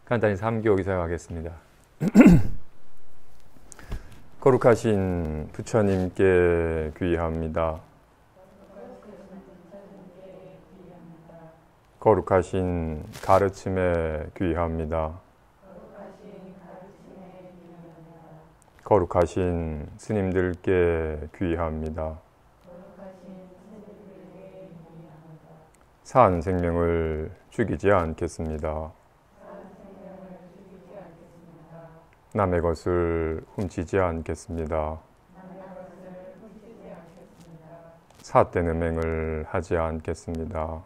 간단히 3교기 생각하겠습니다. 거룩하신 부처님께 귀의합니다. 거룩하신 가르침에 귀의합니다. 거룩하신 스님들께 귀의합니다. 산 생명을 죽이지 않겠습니다. 남의 것을 훔치지 않겠습니다. 삿된 음행을 하지 않겠습니다.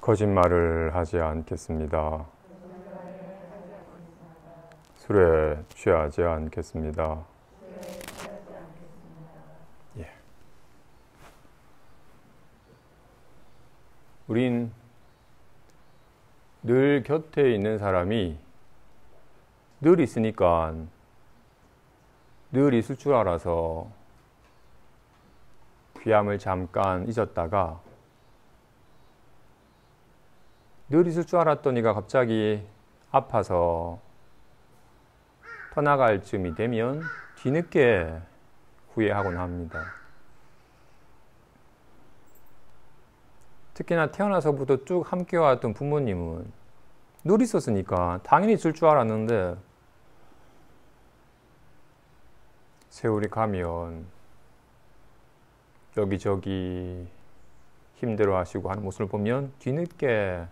거짓말을 하지 않겠습니다. 술에 취하지 않겠습니다. 예. 우린 늘 곁에 있는 사람이 늘 있으니까 늘 있을 줄 알아서 귀함을 잠깐 잊었다가 늘 있을 줄 알았더니가 갑자기 아파서 떠나갈 쯤이 되면 뒤늦게 후회하곤 합니다. 특히나 태어나서부터 쭉 함께 왔던 부모님은 늘 있었으니까 당연히 있을 줄 알았는데 세월이 가면 여기저기 힘들어하시고 하는 모습을 보면 뒤늦게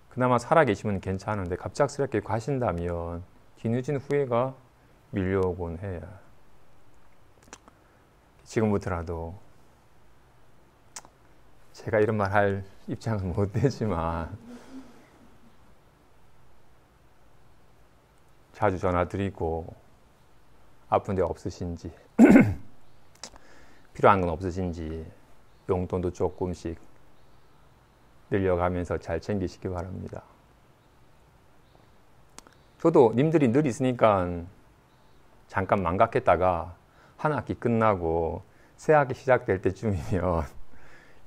그나마 살아계시면 괜찮은데 갑작스럽게 가신다면 뒤늦은 후회가 밀려오곤 해요. 지금부터라도 제가 이런 말 할 입장은 못 되지만 자주 전화드리고 아픈 데 없으신지 필요한 건 없으신지 용돈도 조금씩 늘려가면서 잘 챙기시기 바랍니다. 저도 님들이 늘 있으니까 잠깐 망각했다가 한 학기 끝나고 새 학기 시작될 때쯤이면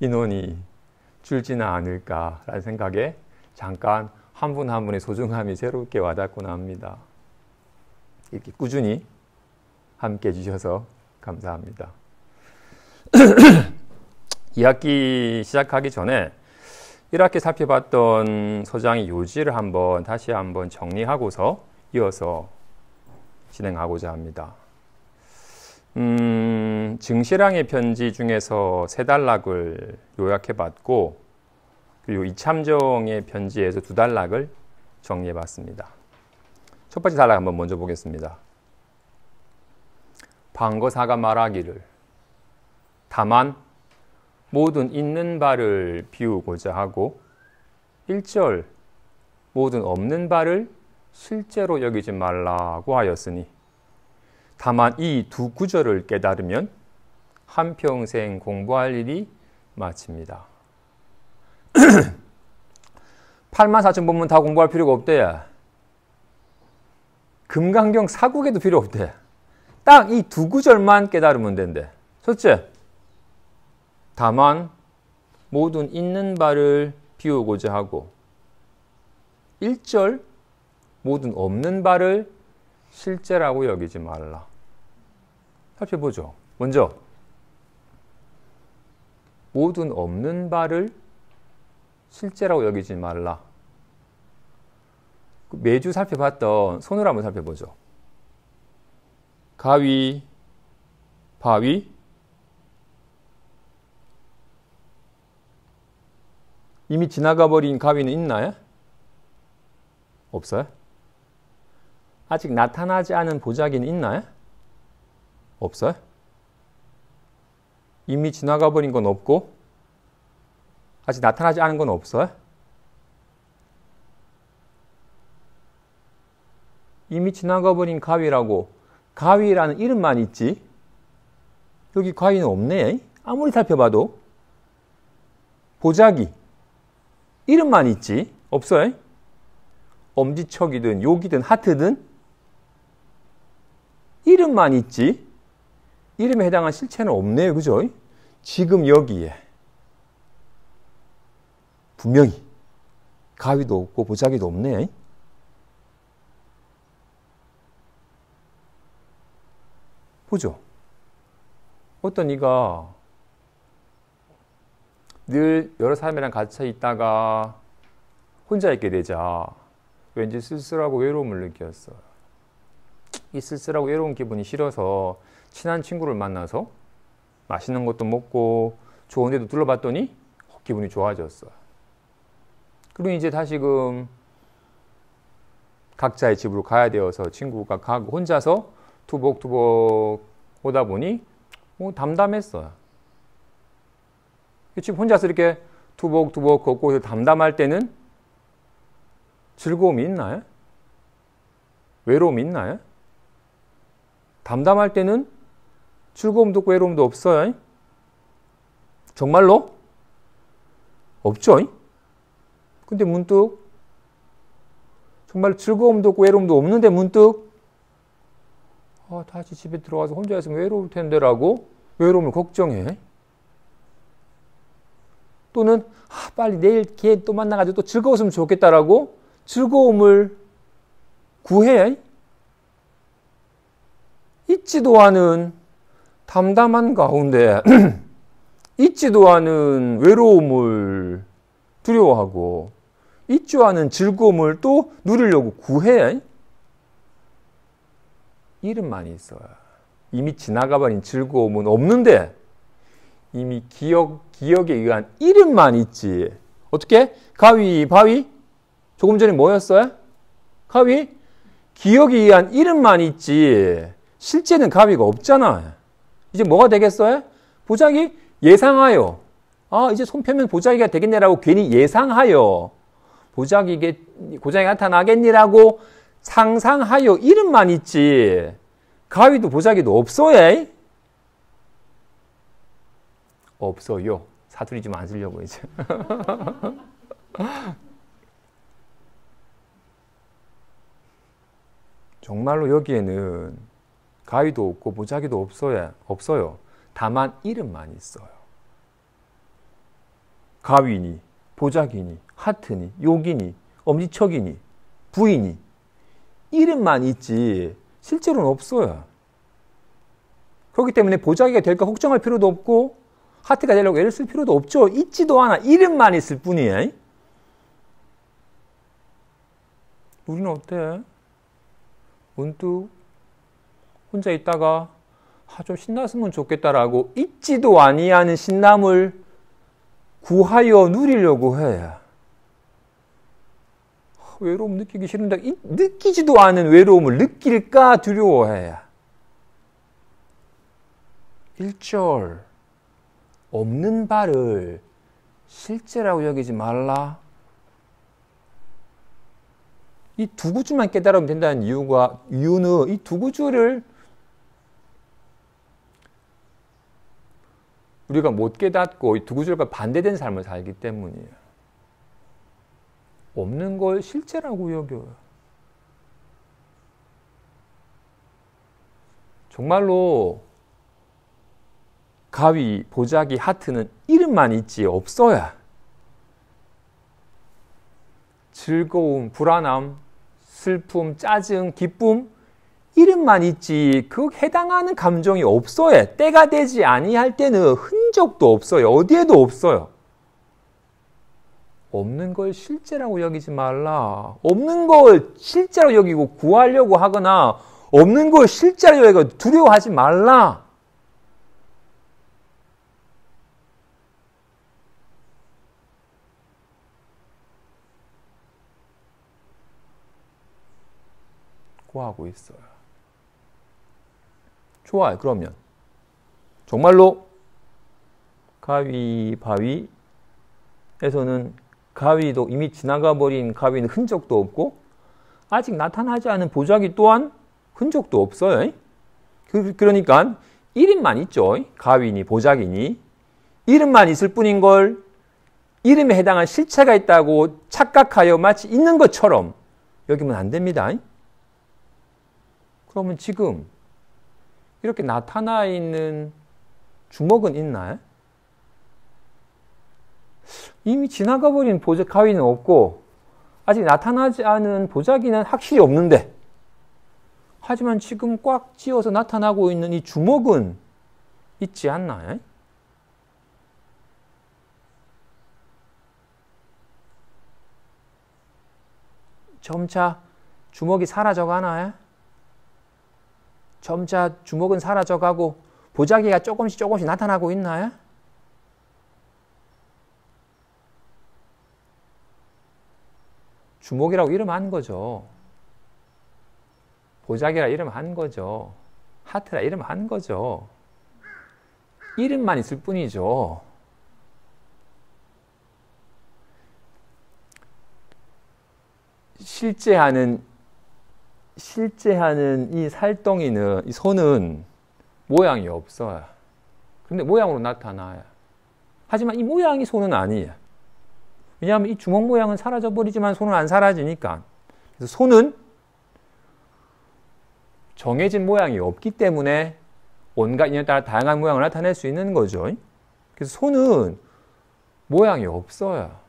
인원이 줄지는 않을까라는 생각에 잠깐 한 분 한 분의 소중함이 새롭게 와닿곤 합니다. 이렇게 꾸준히 함께 해주셔서 감사합니다. 2학기 시작하기 전에 1학기 살펴봤던 서장의 요지를 다시 한번 정리하고서 이어서 진행하고자 합니다. 증시량의 편지 중에서 세 단락을 요약해봤고 그리고 이참정의 편지에서 두 단락을 정리해봤습니다. 첫 번째 단락 한번 먼저 보겠습니다. 방거사가 말하기를 다만 모든 있는 바를 비우고자 하고 1절 모든 없는 바를 실제로 여기지 말라고 하였으니 다만 이 두 구절을 깨달으면 한평생 공부할 일이 마칩니다. 84,000 본문 다 공부할 필요가 없대. 금강경 사국에도 필요 없대. 딱 이 두 구절만 깨달으면 된대. 첫째, 다만 모든 있는 바를 비우고자 하고 1절 모든 없는 바를 실제라고 여기지 말라. 살펴보죠. 먼저 모든 없는 바를 실제라고 여기지 말라. 매주 살펴봤던 손으로 한번 살펴보죠. 가위, 바위, 이미 지나가버린 가위는 있나요? 없어요? 아직 나타나지 않은 보자기는 있나요? 없어요? 이미 지나가버린 건 없고 아직 나타나지 않은 건 없어요? 이미 지나가버린 가위라고 가위라는 이름만 있지 여기 가위는 없네. 아무리 살펴봐도 보자기 이름만 있지 없어요? 엄지척이든 욕이든 하트든 이름만 있지 이름에 해당한 실체는 없네요. 그죠? 지금 여기에 분명히 가위도 없고 보자기도 없네. 보죠. 어떤 이가 늘 여러 사람이랑 같이 있다가 혼자 있게 되자 왠지 쓸쓸하고 외로움을 느꼈어요. 이 쓸쓸하고 외로운 기분이 싫어서 친한 친구를 만나서 맛있는 것도 먹고 좋은 데도 둘러봤더니 기분이 좋아졌어요. 그리고 이제 다시금 각자의 집으로 가야 되어서 친구가 가고 혼자서 투벅투벅 오다 보니 담담했어요. 지금 혼자서 이렇게 투벅투벅 걷고 담담할 때는 즐거움이 있나요? 외로움이 있나요? 담담할 때는 즐거움도 없고 외로움도 없어요. 정말로? 없죠? 근데 문득 정말 즐거움도 없고 외로움도 없는데 문득 다시 집에 들어가서 혼자 있으면 외로울 텐데 라고 외로움을 걱정해. 또는 빨리 내일 걔 또 만나가지고 또 즐거웠으면 좋겠다라고 즐거움을 구해. 있지도 않은 담담한 가운데 있지도 않은 외로움을 두려워하고 있지 않은 즐거움을 또 누리려고 구해. 이름만 있어요. 이미 지나가버린 즐거움은 없는데 이미 기억에 의한 이름만 있지. 어떻게? 가위, 바위? 조금 전에 뭐였어요? 가위? 기억에 의한 이름만 있지. 실제는 가위가 없잖아. 이제 뭐가 되겠어요? 보자기? 예상하여. 이제 손 펴면 보자기가 되겠네라고 괜히 예상하여. 보자기가 나타나겠니라고 상상하여 이름만 있지. 가위도 보자기도 없어요. 없어요. 사투리 좀 안 쓰려고 이제. 정말로 여기에는 가위도 없고 보자기도 없어요. 다만 이름만 있어요. 가위니, 보자기니, 하트니, 욕이니, 엄지척이니, 부이니 이름만 있지 실제로는 없어요. 그렇기 때문에 보자기가 될까 걱정할 필요도 없고 하트가 되려고 애를 쓸 필요도 없죠. 있지도 않아. 이름만 있을 뿐이에요. 우리는 어때? 문득 혼자 있다가 좀 신났으면 좋겠다라고 있지도 아니하는 신남을 구하여 누리려고 해. 외로움 느끼기 싫은데 느끼지도 않은 외로움을 느낄까 두려워해. 1절 없는 바를 실제라고 여기지 말라. 이 두 구절만 깨달으면 된다는 이유는 이 두 구절을 우리가 못 깨닫고 이 두 구절과 반대된 삶을 살기 때문이에요. 없는 걸 실제라고 여겨요. 정말로 가위, 보자기, 하트는 이름만 있지 없어야 즐거움, 불안함, 슬픔, 짜증, 기쁨 이름만 있지 그 해당하는 감정이 없어야 때가 되지 아니할 때는 흔적도 없어요. 어디에도 없어요. 없는 걸 실제라고 여기지 말라. 없는 걸 실제로 여기고 구하려고 하거나 없는 걸 실제로 여기고 두려워하지 말라. 구하고 있어요. 좋아요. 그러면 정말로 가위, 바위에서는 가위도 이미 지나가 버린 가위는 흔적도 없고 아직 나타나지 않은 보자기 또한 흔적도 없어요. 그러니까 이름만 있죠. 가위니 보자기니 이름만 있을 뿐인 걸 이름에 해당한 실체가 있다고 착각하여 마치 있는 것처럼 여기면 안 됩니다. 그러면 지금 이렇게 나타나 있는 주먹은 있나요? 이미 지나가 버린 가위는 없고 아직 나타나지 않은 보자기는 확실히 없는데, 하지만 지금 꽉 쥐어서 나타나고 있는 이 주먹은 있지 않나요? 점차 주먹이 사라져 가나요? 점차 주먹은 사라져 가고 보자기가 조금씩 나타나고 있나요? 주먹이라고 이름 한 거죠. 보자기라 이름 한 거죠. 하트라 이름 한 거죠. 이름만 있을 뿐이죠. 실제하는 이 살덩이는, 이 손은 모양이 없어요. 근데 모양으로 나타나요. 하지만 이 모양이 손은 아니에요. 왜냐하면 이 주먹 모양은 사라져 버리지만 손은 안 사라지니까. 그래서 손은 정해진 모양이 없기 때문에 온갖 인연에 따라 다양한 모양을 나타낼 수 있는 거죠. 그래서 손은 모양이 없어요.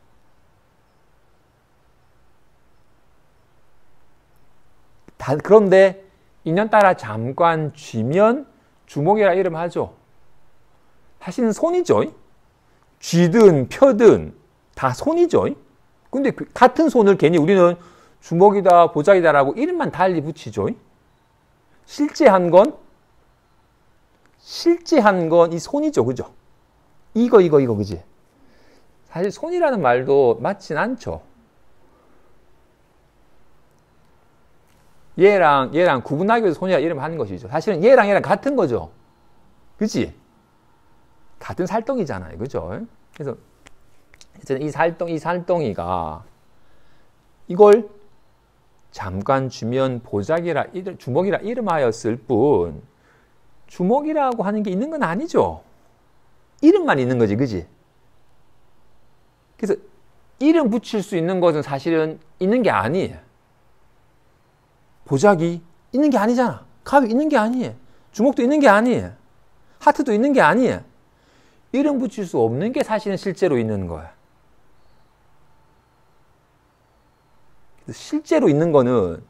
그런데 인연 따라 잠깐 쥐면 주먹이라 이름하죠. 사실은 손이죠. 쥐든 펴든 다 손이죠. 근데 같은 손을 괜히 우리는 주먹이다, 보자기다라고 이름만 달리 붙이죠. 실제한 건 이 손이죠. 그죠? 이거, 그지? 사실 손이라는 말도 맞진 않죠. 얘랑 구분하기 위해서 손이라 이름 하는 것이죠. 사실은 얘랑 같은 거죠. 그지? 같은 살덩이잖아요. 그죠? 그래서 이 살덩이가 이걸 잠깐 쥐면 주먹이라 이름하였을 뿐, 주먹이라고 하는 게 있는 건 아니죠. 이름만 있는 거지. 그지? 그래서 이름 붙일 수 있는 것은 사실은 있는 게 아니에요. 보자기 있는 게 아니잖아. 가위 있는 게 아니에요. 주먹도 있는 게 아니에요. 하트도 있는 게 아니에요. 이름 붙일 수 없는 게 사실은 실제로 있는 거야. 실제로 있는 거는,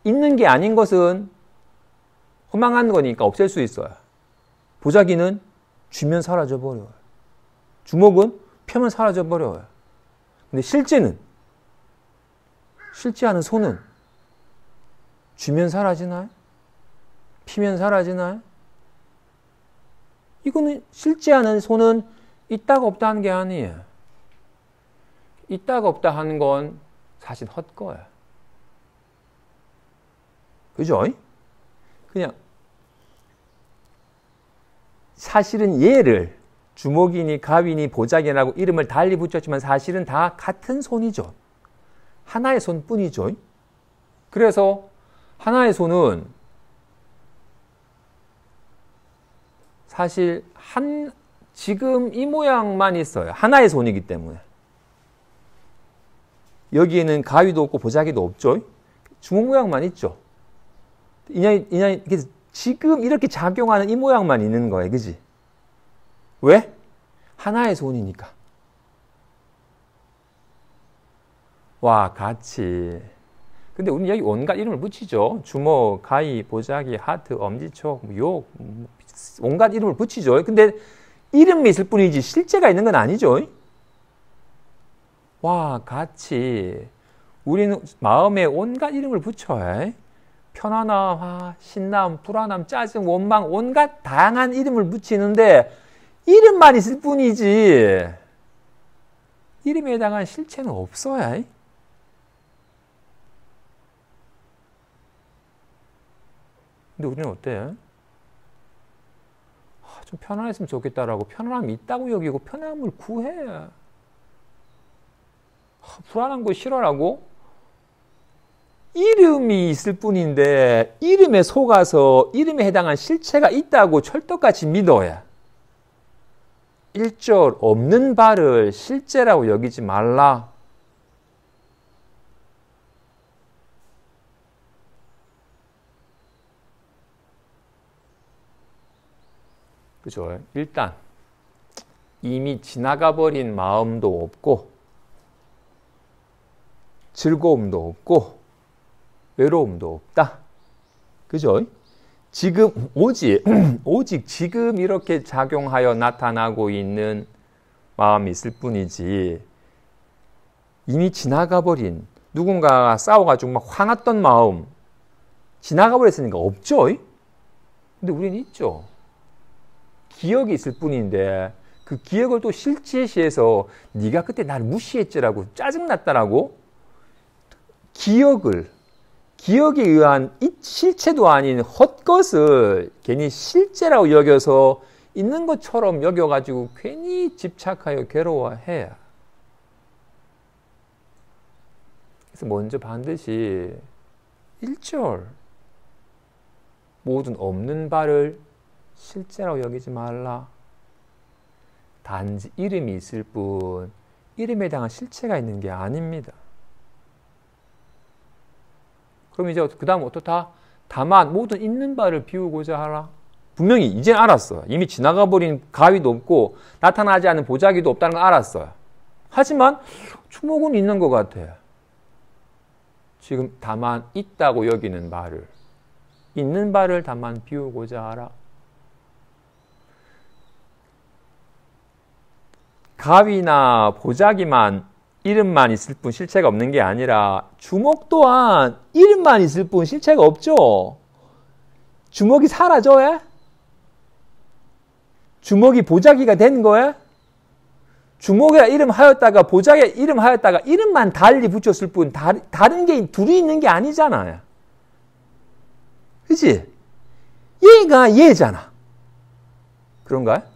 있는 게 아닌 것은 허망한 거니까 없앨 수 있어요. 보자기는 쥐면 사라져 버려요. 주먹은 펴면 사라져 버려요. 근데 실제하는 손은 쥐면 사라지나요? 피면 사라지나요? 이거는 실제하는 손은 있다가 없다 하는 게 아니에요. 있다가 없다 하는 건 사실 헛거예요. 그죠? 그냥 사실은 얘를 주먹이니 가위니 보자기라고 이름을 달리 붙였지만 사실은 다 같은 손이죠. 하나의 손뿐이죠. 그래서 하나의 손은 사실 지금 이 모양만 있어요. 하나의 손이기 때문에. 여기에는 가위도 없고 보자기도 없죠. 주먹 모양만 있죠. 인연이 지금 이렇게 작용하는 이 모양만 있는 거예요. 그지? 왜? 하나의 손이니까. 와, 같이. 근데 우리는 여기 온갖 이름을 붙이죠. 주먹, 가위, 보자기, 하트, 엄지척, 욕, 온갖 이름을 붙이죠. 근데 이름이 있을 뿐이지 실제가 있는 건 아니죠. 와, 같이. 우리는 마음에 온갖 이름을 붙여요. 편안함, 신남, 불안함, 짜증, 원망, 온갖 다양한 이름을 붙이는데 이름만 있을 뿐이지 이름에 해당한 실체는 없어요. 근데 우리는 어때요? 좀 편안했으면 좋겠다라고 편안함이 있다고 여기고 편안함을 구해. 불안한 거 싫어라고? 이름이 있을 뿐인데 이름에 속아서 이름에 해당한 실체가 있다고 철떡같이 믿어야. 1절 없는 바를 실제라고 여기지 말라. 그죠? 일단 이미 지나가 버린 마음도 없고 즐거움도 없고 외로움도 없다. 그죠? 지금 오직 지금 이렇게 작용하여 나타나고 있는 마음이 있을 뿐이지 이미 지나가 버린 누군가가 싸워가지고 막 화났던 마음 지나가 버렸으니까 없죠? 근데 우리는 있죠. 기억이 있을 뿐인데 그 기억을 또 실제시해서 네가 그때 날 무시했지라고 짜증났다라고 기억에 의한 실체도 아닌 헛것을 괜히 실제라고 여겨서 있는 것처럼 여겨가지고 괜히 집착하여 괴로워해. 그래서 먼저 반드시 1절 모든 없는 바를 실제라고 여기지 말라. 단지 이름이 있을 뿐 이름에 대한 실체가 있는 게 아닙니다. 그럼 이제 그 다음 어떻다? 다만 모든 있는 바를 비우고자 하라. 분명히 이제 알았어요. 이미 지나가 버린 가위도 없고 나타나지 않은 보자기도 없다는 걸 알았어요. 하지만 주목은 있는 것 같아. 지금 다만 있다고 여기는 바를 있는 바를 다만 비우고자 하라. 가위나 보자기만 이름만 있을 뿐 실체가 없는 게 아니라 주먹 또한 이름만 있을 뿐 실체가 없죠. 주먹이 사라져요? 주먹이 보자기가 된 거예요? 주먹에 이름하였다가 보자기에 이름하였다가 이름만 달리 붙였을 뿐 다른 게 둘이 있는 게 아니잖아요. 그치? 얘가 얘잖아. 그런가요?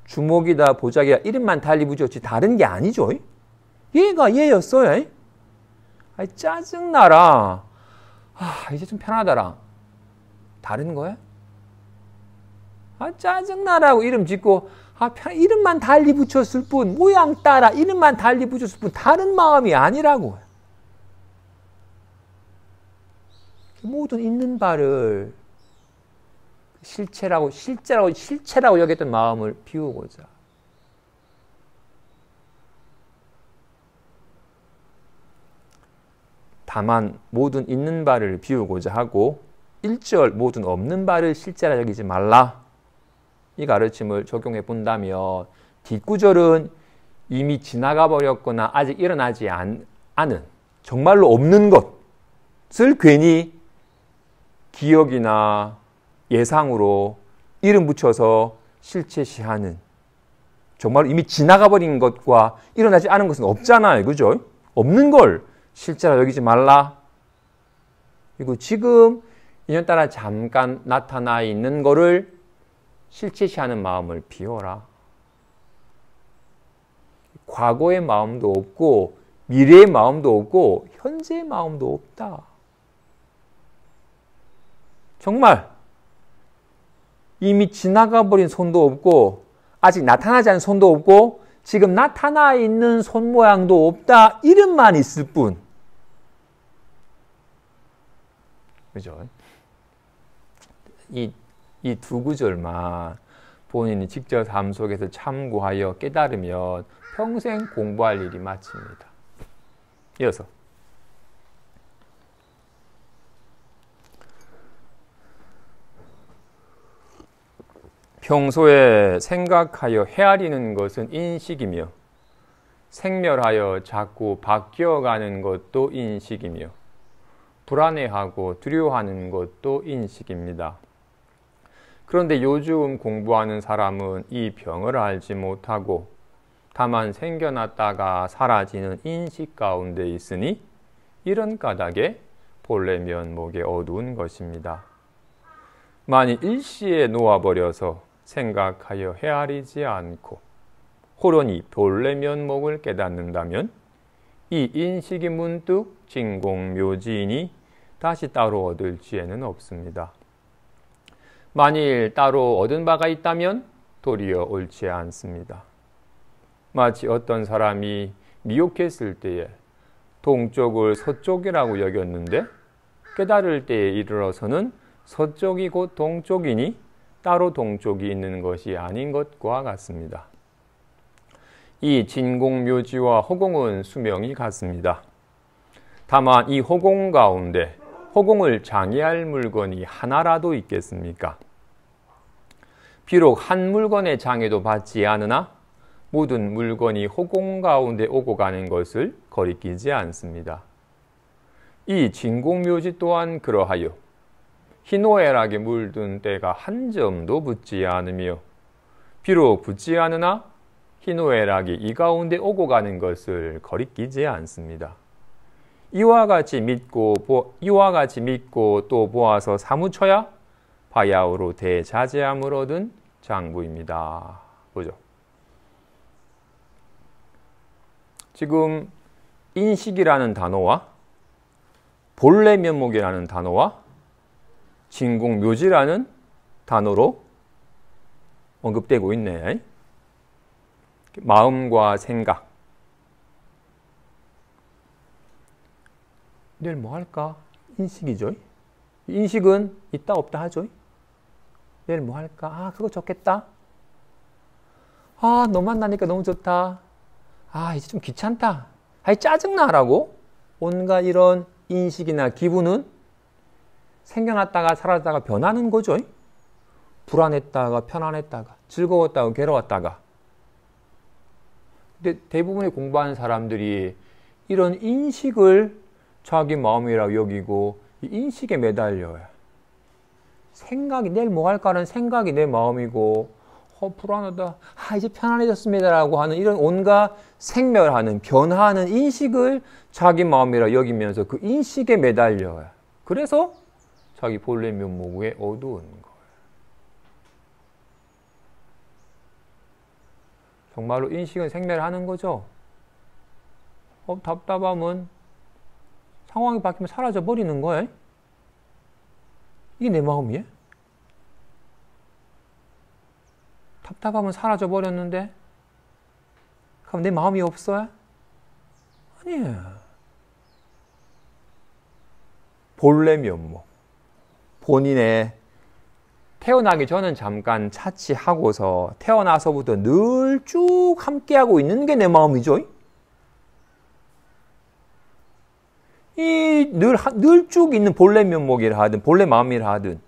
주먹이다 보자기가 이름만 달리 붙였지 다른 게 아니죠. 얘가 얘였어요. 아이, 짜증나라. 이제 좀 편하더라. 다른 거야? 짜증나라고 이름 짓고 이름만 달리 붙였을 뿐 모양 따라 이름만 달리 붙였을 뿐 다른 마음이 아니라고. 모든 있는 바를 실체라고 여겼던 마음을 비우고자. 다만 모든 있는 바를 비우고자 하고 1절 모든 없는 바를 실제라 여기지 말라. 이 가르침을 적용해 본다면 뒷구절은 이미 지나가 버렸거나 아직 일어나지 않은 정말로 없는 것을 괜히 기억이나 예상으로 이름 붙여서 실체시하는 정말 이미 지나가 버린 것과 일어나지 않은 것은 없잖아요. 그죠? 없는 걸 실제라 여기지 말라. 그리고 지금 인연따라 잠깐 나타나 있는 거를 실체시하는 마음을 비워라. 과거의 마음도 없고 미래의 마음도 없고 현재의 마음도 없다. 정말 이미 지나가 버린 손도 없고 아직 나타나지 않은 손도 없고 지금 나타나 있는 손 모양도 없다. 이름만 있을 뿐. 그죠? 이 두 구절만 본인이 직접 삶 속에서 참고하여 깨달으면 평생 공부할 일이 마칩니다. 이어서 평소에 생각하여 헤아리는 것은 인식이며 생멸하여 자꾸 바뀌어가는 것도 인식이며 불안해하고 두려워하는 것도 인식입니다. 그런데 요즘 공부하는 사람은 이 병을 알지 못하고 다만 생겨났다가 사라지는 인식 가운데 있으니 이런 까닭에 본래 면목에 어두운 것입니다. 만일 일시에 놓아버려서 생각하여 헤아리지 않고 호련히 본래 면목을 깨닫는다면 이 인식이 문득 진공묘지이니 다시 따로 얻을 지혜는 없습니다. 만일 따로 얻은 바가 있다면 도리어 옳지 않습니다. 마치 어떤 사람이 미혹했을 때에 동쪽을 서쪽이라고 여겼는데 깨달을 때에 이르러서는 서쪽이 곧 동쪽이니 따로 동쪽이 있는 것이 아닌 것과 같습니다. 이 진공묘지와 허공은 수명이 같습니다. 다만 이 허공 가운데 허공을 장애할 물건이 하나라도 있겠습니까? 비록 한 물건의 장애도 받지 않으나 모든 물건이 허공 가운데 오고 가는 것을 거리끼지 않습니다. 이 진공묘지 또한 그러하여 희노애락에 물든 때가 한 점도 붙지 않으며 비록 붙지 않으나 희노애락이 이 가운데 오고 가는 것을 거리끼지 않습니다. 이와 같이 믿고 또 보아서 사무쳐야 바야흐로 대자제함을 얻은 장부입니다. 보죠. 지금 인식이라는 단어와 본래 면목이라는 단어와 진공묘지라는 단어로 언급되고 있네. 마음과 생각. 내일 뭐 할까? 인식이죠. 인식은 있다 없다 하죠. 내일 뭐 할까? 아, 그거 좋겠다. 아, 너 만나니까 너무 좋다. 아, 이제 좀 귀찮다. 아이, 짜증나라고 온갖 이런 인식이나 기분은 생겨났다가 사라졌다가 변하는 거죠. 불안했다가 편안했다가 즐거웠다가 괴로웠다가. 근데 대부분의 공부하는 사람들이 이런 인식을 자기 마음이라고 여기고 이 인식에 매달려요. 생각이 내일 뭐 할까라는 생각이 내 마음이고 불안하다. 아, 이제 편안해졌습니다라고 하는 이런 온갖 생멸하는 변화하는 인식을 자기 마음이라 여기면서 그 인식에 매달려요. 그래서 자기 본래 면목에 어두운 거예요. 정말로 인식은 생멸하는 거죠. 답답함은 상황이 바뀌면 사라져 버리는 거예요. 이게 내 마음이에요. 답답함은 사라져 버렸는데 그럼 내 마음이 없어요? 아니에요. 본래 면목. 본인의 태어나기 전은 잠깐 차치하고서 태어나서부터 늘 쭉 함께하고 있는 게 내 마음이죠. 이 늘 쭉 있는 본래 면목이라 하든 본래 마음이라 하든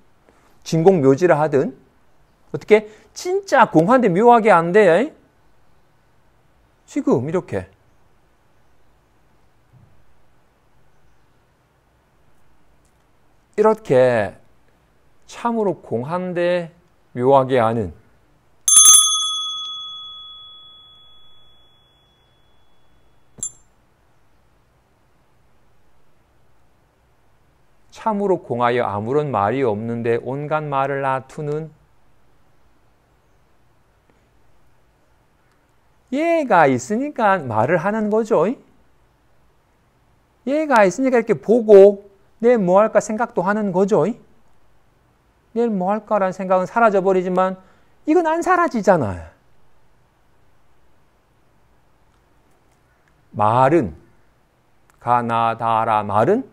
진공묘지라 하든 어떻게 진짜 공한데 묘하게 안 돼. 지금 이렇게 참으로 공한데 묘하게 아는 참으로 공하여 아무런 말이 없는데 온갖 말을 놔두는 얘가 있으니까 말을 하는 거죠. 얘가 있으니까 이렇게 보고 내일 뭐 할까 생각도 하는 거죠. 내일 뭐 할까라는 생각은 사라져버리지만 이건 안 사라지잖아요. 말은 가나다라 말은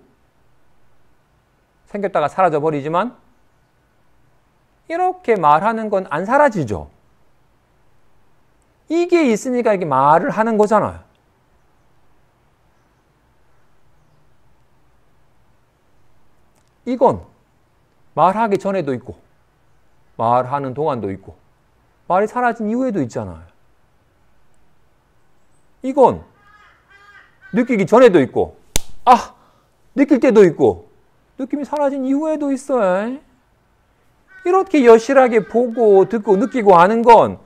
생겼다가 사라져버리지만 이렇게 말하는 건 안 사라지죠. 이게 있으니까 이렇게 말을 하는 거잖아요. 이건 말하기 전에도 있고 말하는 동안도 있고 말이 사라진 이후에도 있잖아요. 이건 느끼기 전에도 있고 느낄 때도 있고 느낌이 사라진 이후에도 있어요. 이렇게 여실하게 보고 듣고 느끼고 하는 건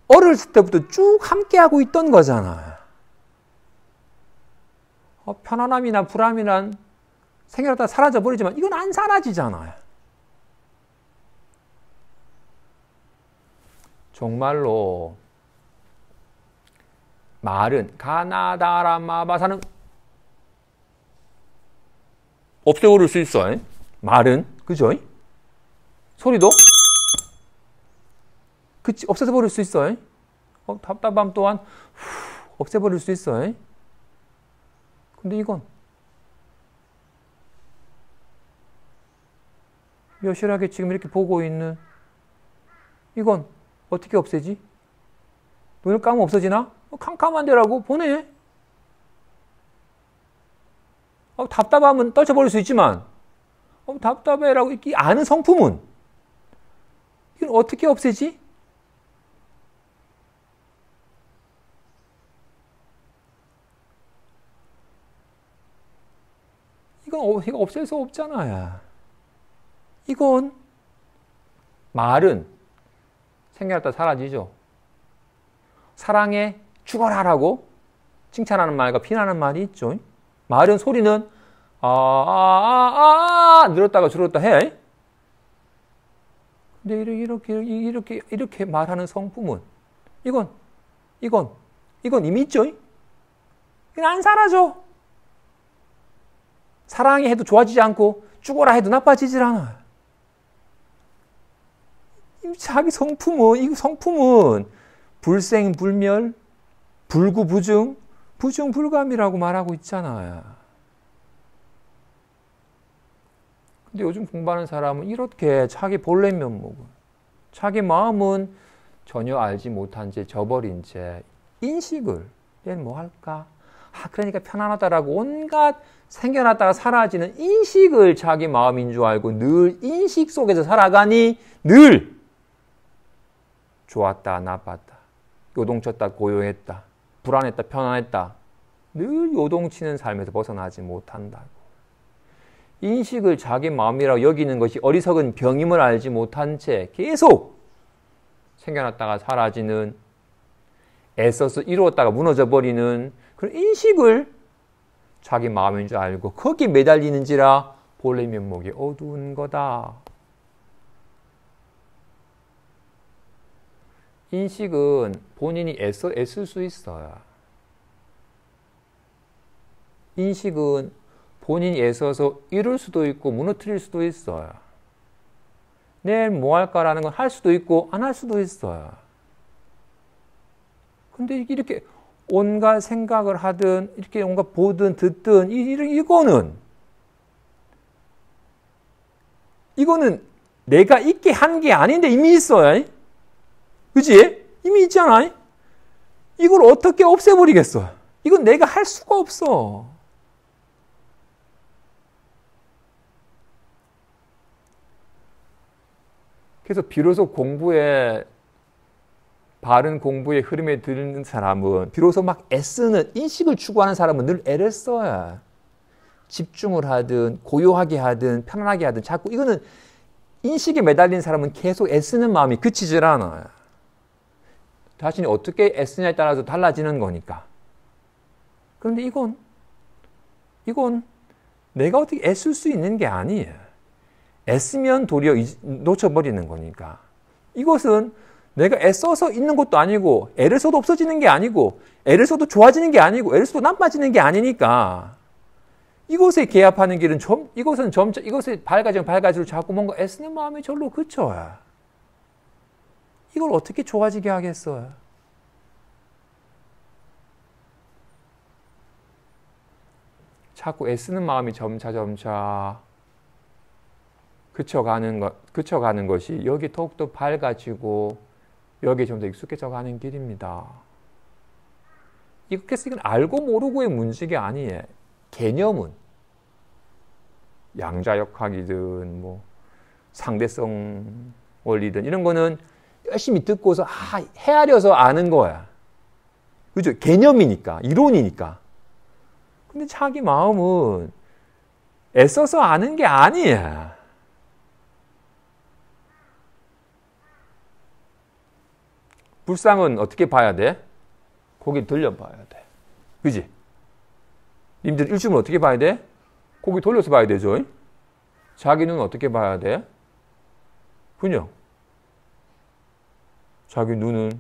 어렸을 때부터 쭉 함께하고 있던 거잖아요. 편안함이나 불안이란 생겨났다가 사라져버리지만 이건 안 사라지잖아요. 정말로 말은 가나다라 마바사는 없애버릴 수 있어요. 말은 그죠? 소리도 그치 없애버릴 수 있어요. 답답함 또한 없애버릴 수 있어요. 근데 이건 여실하게 지금 이렇게 보고 있는 이건 어떻게 없애지? 눈을 감으면 없어지나? 캄캄한 데라고 보내. 답답하면 떨쳐버릴 수 있지만 답답해라고 이 아는 성품은 이건 어떻게 없애지? 이건 없앨 수 없잖아요. 이건 말은 생겨났다 사라지죠. 사랑해 죽어라라고 칭찬하는 말과 비난하는 말이 있죠. 말은 소리는 늘었다가 줄었다 해. 근데 이렇게 말하는 성품은 이건 이미 있죠. 이건 안 사라져. 사랑해 해도 좋아지지 않고 죽어라 해도 나빠지질 않아. 자기 성품은 불생불멸, 불구부증, 부증불감이라고 말하고 있잖아요. 근데 요즘 공부하는 사람은 이렇게 자기 본래 면목을, 자기 마음은 전혀 알지 못한 채 저버린 채 인식을 얘는 뭐 할까? 그러니까 편안하다라고 온갖 생겨났다가 사라지는 인식을 자기 마음인 줄 알고 늘 인식 속에서 살아가니 늘 좋았다, 나빴다, 요동쳤다, 고요했다, 불안했다, 편안했다. 늘 요동치는 삶에서 벗어나지 못한다고. 인식을 자기 마음이라고 여기는 것이 어리석은 병임을 알지 못한 채 계속 생겨났다가 사라지는, 애써서 이루었다가 무너져 버리는 그런 인식을 자기 마음인 줄 알고 거기에 매달리는지라 본래 면목이 어두운 거다. 인식은 본인이 애쓸 수 있어요. 인식은 본인이 애써서 이룰 수도 있고 무너뜨릴 수도 있어요. 내일 뭐 할까라는 건 할 수도 있고 안 할 수도 있어요. 근데 이렇게 온갖 생각을 하든 이렇게 온갖 보든 듣든 이거는 내가 있게 한 게 아닌데 이미 있어요. 그치? 이미 있잖아. 이걸 어떻게 없애버리겠어? 이건 내가 할 수가 없어. 그래서 비로소 바른 공부의 흐름에 드는 사람은, 비로소 막 애쓰는, 인식을 추구하는 사람은 늘 애를 써야 집중을 하든 고요하게 하든 편안하게 하든 자꾸 이거는 인식에 매달린 사람은 계속 애쓰는 마음이 그치질 않아요. 자신이 어떻게 애쓰냐에 따라서 달라지는 거니까. 그런데 이건 내가 어떻게 애쓸 수 있는 게 아니에요. 애쓰면 도리어 놓쳐버리는 거니까. 이것은 내가 애써서 있는 것도 아니고, 애를 써도 없어지는 게 아니고, 애를 써도 좋아지는 게 아니고, 애를 써도 나빠지는 게 아니니까, 이것에 개합하는 길은 이것에 밝아지고 자꾸 뭔가 애쓰는 마음이 절로 그쳐요. 이걸 어떻게 좋아지게 하겠어요? 자꾸 애쓰는 마음이 점차 그쳐가는 것이 여기 더욱더 밝아지고 여기에 좀 더 익숙해져 가는 길입니다. 이건 알고 모르고의 문제가 아니에요. 개념은 양자역학이든 뭐 상대성 원리든 이런 거는 열심히 듣고서 헤아려서 아는 거야. 그죠? 개념이니까, 이론이니까. 근데 자기 마음은 애써서 아는 게 아니야. 불상은 어떻게 봐야 돼? 고개 돌려봐야 돼. 그지? 님들 일주일은 어떻게 봐야 돼? 고개 돌려서 봐야 되죠? 자기 눈은 어떻게 봐야 돼? 그냥 자기 눈은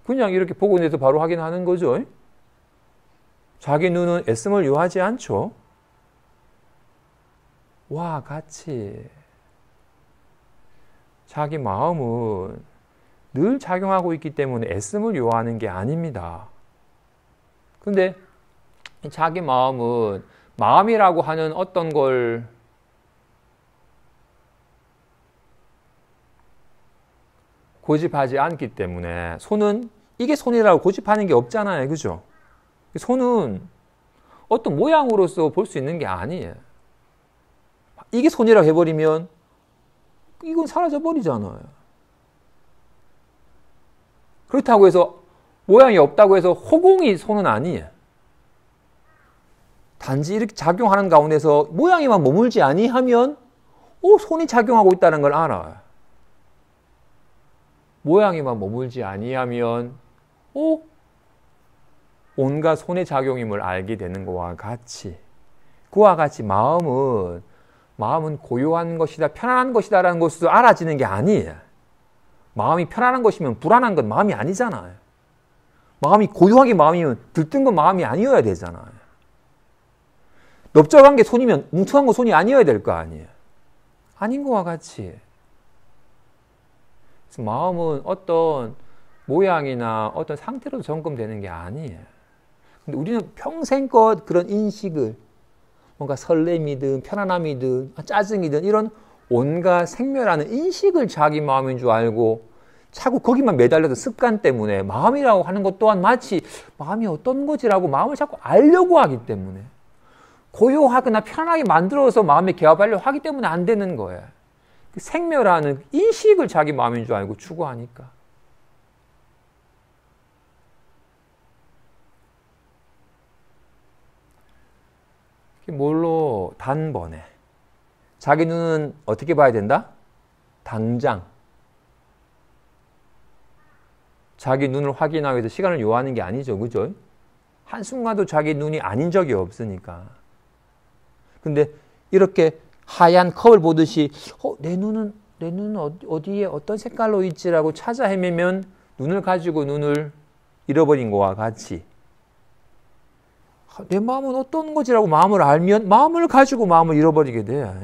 그냥 이렇게 보고 있는데도 바로 확인하는 거죠. 자기 눈은 애씀을 요하지 않죠. 와 같이 자기 마음은 늘 작용하고 있기 때문에 애씀을 요하는 게 아닙니다. 근데 자기 마음은 마음이라고 하는 어떤 걸 고집하지 않기 때문에 손은 이게 손이라고 고집하는 게 없잖아요. 그죠? 손은 어떤 모양으로서 볼 수 있는 게 아니에요. 이게 손이라고 해버리면 이건 사라져 버리잖아요. 그렇다고 해서 모양이 없다고 해서 허공이 손은 아니에요. 단지 이렇게 작용하는 가운데서 모양이만 머물지 아니하면 손이 작용하고 있다는 걸 알아요. 모양이만 머물지 아니하면 온갖 손의 작용임을 알게 되는 것과 같이, 그와 같이 마음은 고요한 것이다, 편안한 것이다 라는 것을 알아지는 게 아니에요. 마음이 편안한 것이면 불안한 건 마음이 아니잖아요. 마음이 고요하게 마음이면 들뜬 건 마음이 아니어야 되잖아요. 넓적한 게 손이면 뭉퉁한 건 손이 아니어야 될 거 아니에요. 아닌 것과 같이. 그래서 마음은 어떤 모양이나 어떤 상태로 점검되는 게 아니에요. 근데 우리는 평생껏 그런 인식을, 뭔가 설렘이든 편안함이든 짜증이든 이런 온갖 생멸하는 인식을 자기 마음인 줄 알고 자꾸 거기만 매달려서 습관 때문에 마음이라고 하는 것 또한 마치 마음이 어떤 거지라고 마음을 자꾸 알려고 하기 때문에, 고요하거나 편안하게 만들어서 마음에 개합하려고 하기 때문에 안 되는 거예요. 생멸하는 인식을 자기 마음인 줄 알고 추구하니까. 뭘로? 단번에. 자기 눈은 어떻게 봐야 된다? 당장. 자기 눈을 확인하기 위해서 시간을 요하는 게 아니죠. 그죠? 한순간도 자기 눈이 아닌 적이 없으니까. 근데 이렇게 하얀 컵을 보듯이 내 눈은 어디에 어떤 색깔로 있지라고 찾아 헤매면 눈을 가지고 눈을 잃어버린 것과 같이, 내 마음은 어떤 거지라고 마음을 알면 마음을 가지고 마음을 잃어버리게 돼요.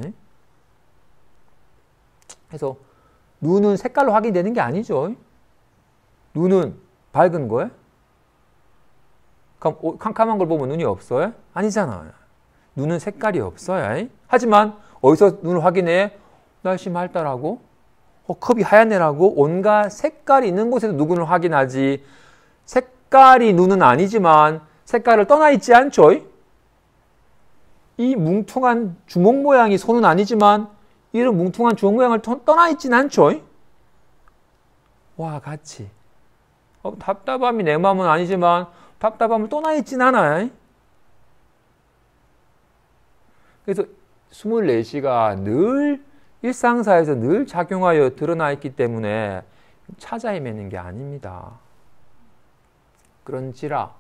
그래서 눈은 색깔로 확인되는 게 아니죠. 눈은 밝은 거예요? 그럼 캄캄한 걸 보면 눈이 없어요? 아니잖아요. 눈은 색깔이 없어요. 하지만 어디서 눈을 확인해? 날씨 맑다라고? 컵이 하얗네라고? 온갖 색깔이 있는 곳에서 눈을 확인하지, 색깔이 눈은 아니지만 색깔을 떠나 있지 않죠? 이 뭉퉁한 주먹 모양이 손은 아니지만 이런 뭉퉁한 주먹 모양을 떠나 있진 않죠? 와, 같이. 답답함이 내 마음은 아니지만 답답함을 떠나 있진 않아요. 그래서 24시가 늘 일상사에서 늘 작용하여 드러나 있기 때문에 찾아 헤매는 게 아닙니다. 그런지라.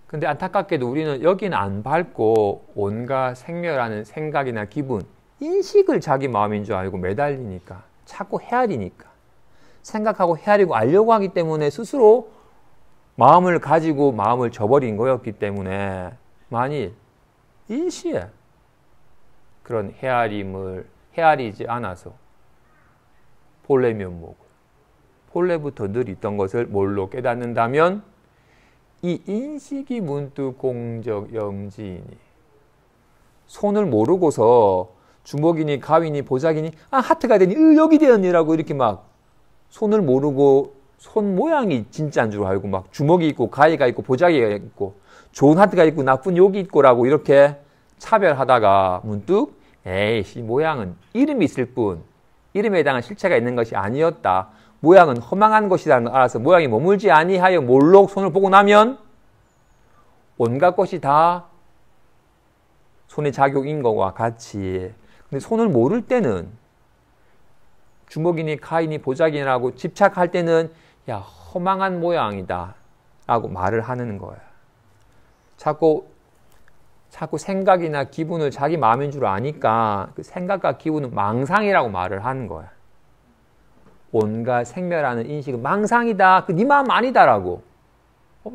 근데 안타깝게도 우리는 여기는 안 밟고 온갖 생멸하는 생각이나 기분, 인식을 자기 마음인 줄 알고 매달리니까, 자꾸 헤아리니까, 생각하고 헤아리고 알려고 하기 때문에 스스로 마음을 가지고 마음을 저버린 거였기 때문에, 만일 일시에 그런 헤아리지 않아서 본래 면목을, 본래부터 늘 있던 것을 뭘로 깨닫는다면 이 인식이 문득 공적 영지이니, 손을 모르고서 주먹이니 가위니 보자기니 하트가 되니 여기 되었니라고 이렇게 막 손을 모르고 손 모양이 진짜인 줄 알고 막 주먹이 있고 가위가 있고 보자기가 있고 좋은 하트가 있고 나쁜 욕이 있고라고 이렇게 차별하다가 문득 이 모양은 이름이 있을 뿐 이름에 해당한 실체가 있는 것이 아니었다. 모양은 허망한 것이라는 걸 알아서 모양이 머물지 아니하여 몰록 손을 보고 나면 온갖 것이 다 손의 작용인 것과 같이. 근데 손을 모를 때는 주먹이니 가위니 보자기니라고 집착할 때는 야 허망한 모양이다 라고 말을 하는 거야. 자꾸 생각이나 기분을 자기 마음인 줄 아니까 그 생각과 기분은 망상이라고 말을 하는 거야. 온갖 생멸하는 인식은 망상이다. 그 네 마음 아니다라고.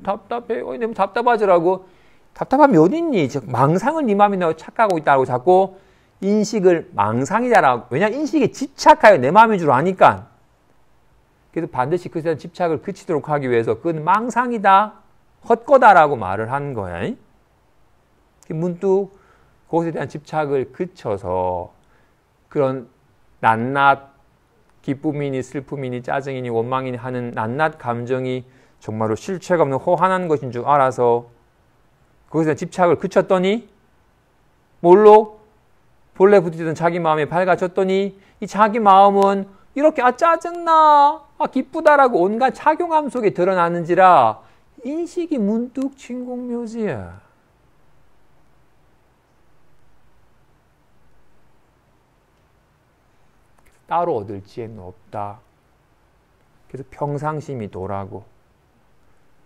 답답해. 너무 답답하지라고. 답답함이 어딨니? 망상을 네 마음이라고 착각하고 있다고 자꾸 인식을 망상이다라고. 왜냐하면 인식에 집착하여 내 마음인 줄 아니까. 그래서 반드시 그에 대한 집착을 그치도록 하기 위해서 그건 망상이다. 헛거다라고 말을 한 거야. 문득 그것에 대한 집착을 그쳐서 그런 낱낱 기쁨이니 슬픔이니 짜증이니 원망이니 하는 낱낱 감정이 정말로 실체가 없는 호환한 것인 줄 알아서 거기서 집착을 그쳤더니 뭘로? 본래 부딪히던 자기 마음이 밝아졌더니 이 자기 마음은 이렇게 짜증나, 기쁘다라고 온갖 착용함 속에 드러나는지라 인식이 문득 진공묘지야. 따로 얻을 지혜는 없다. 그래서 평상심이 도라고.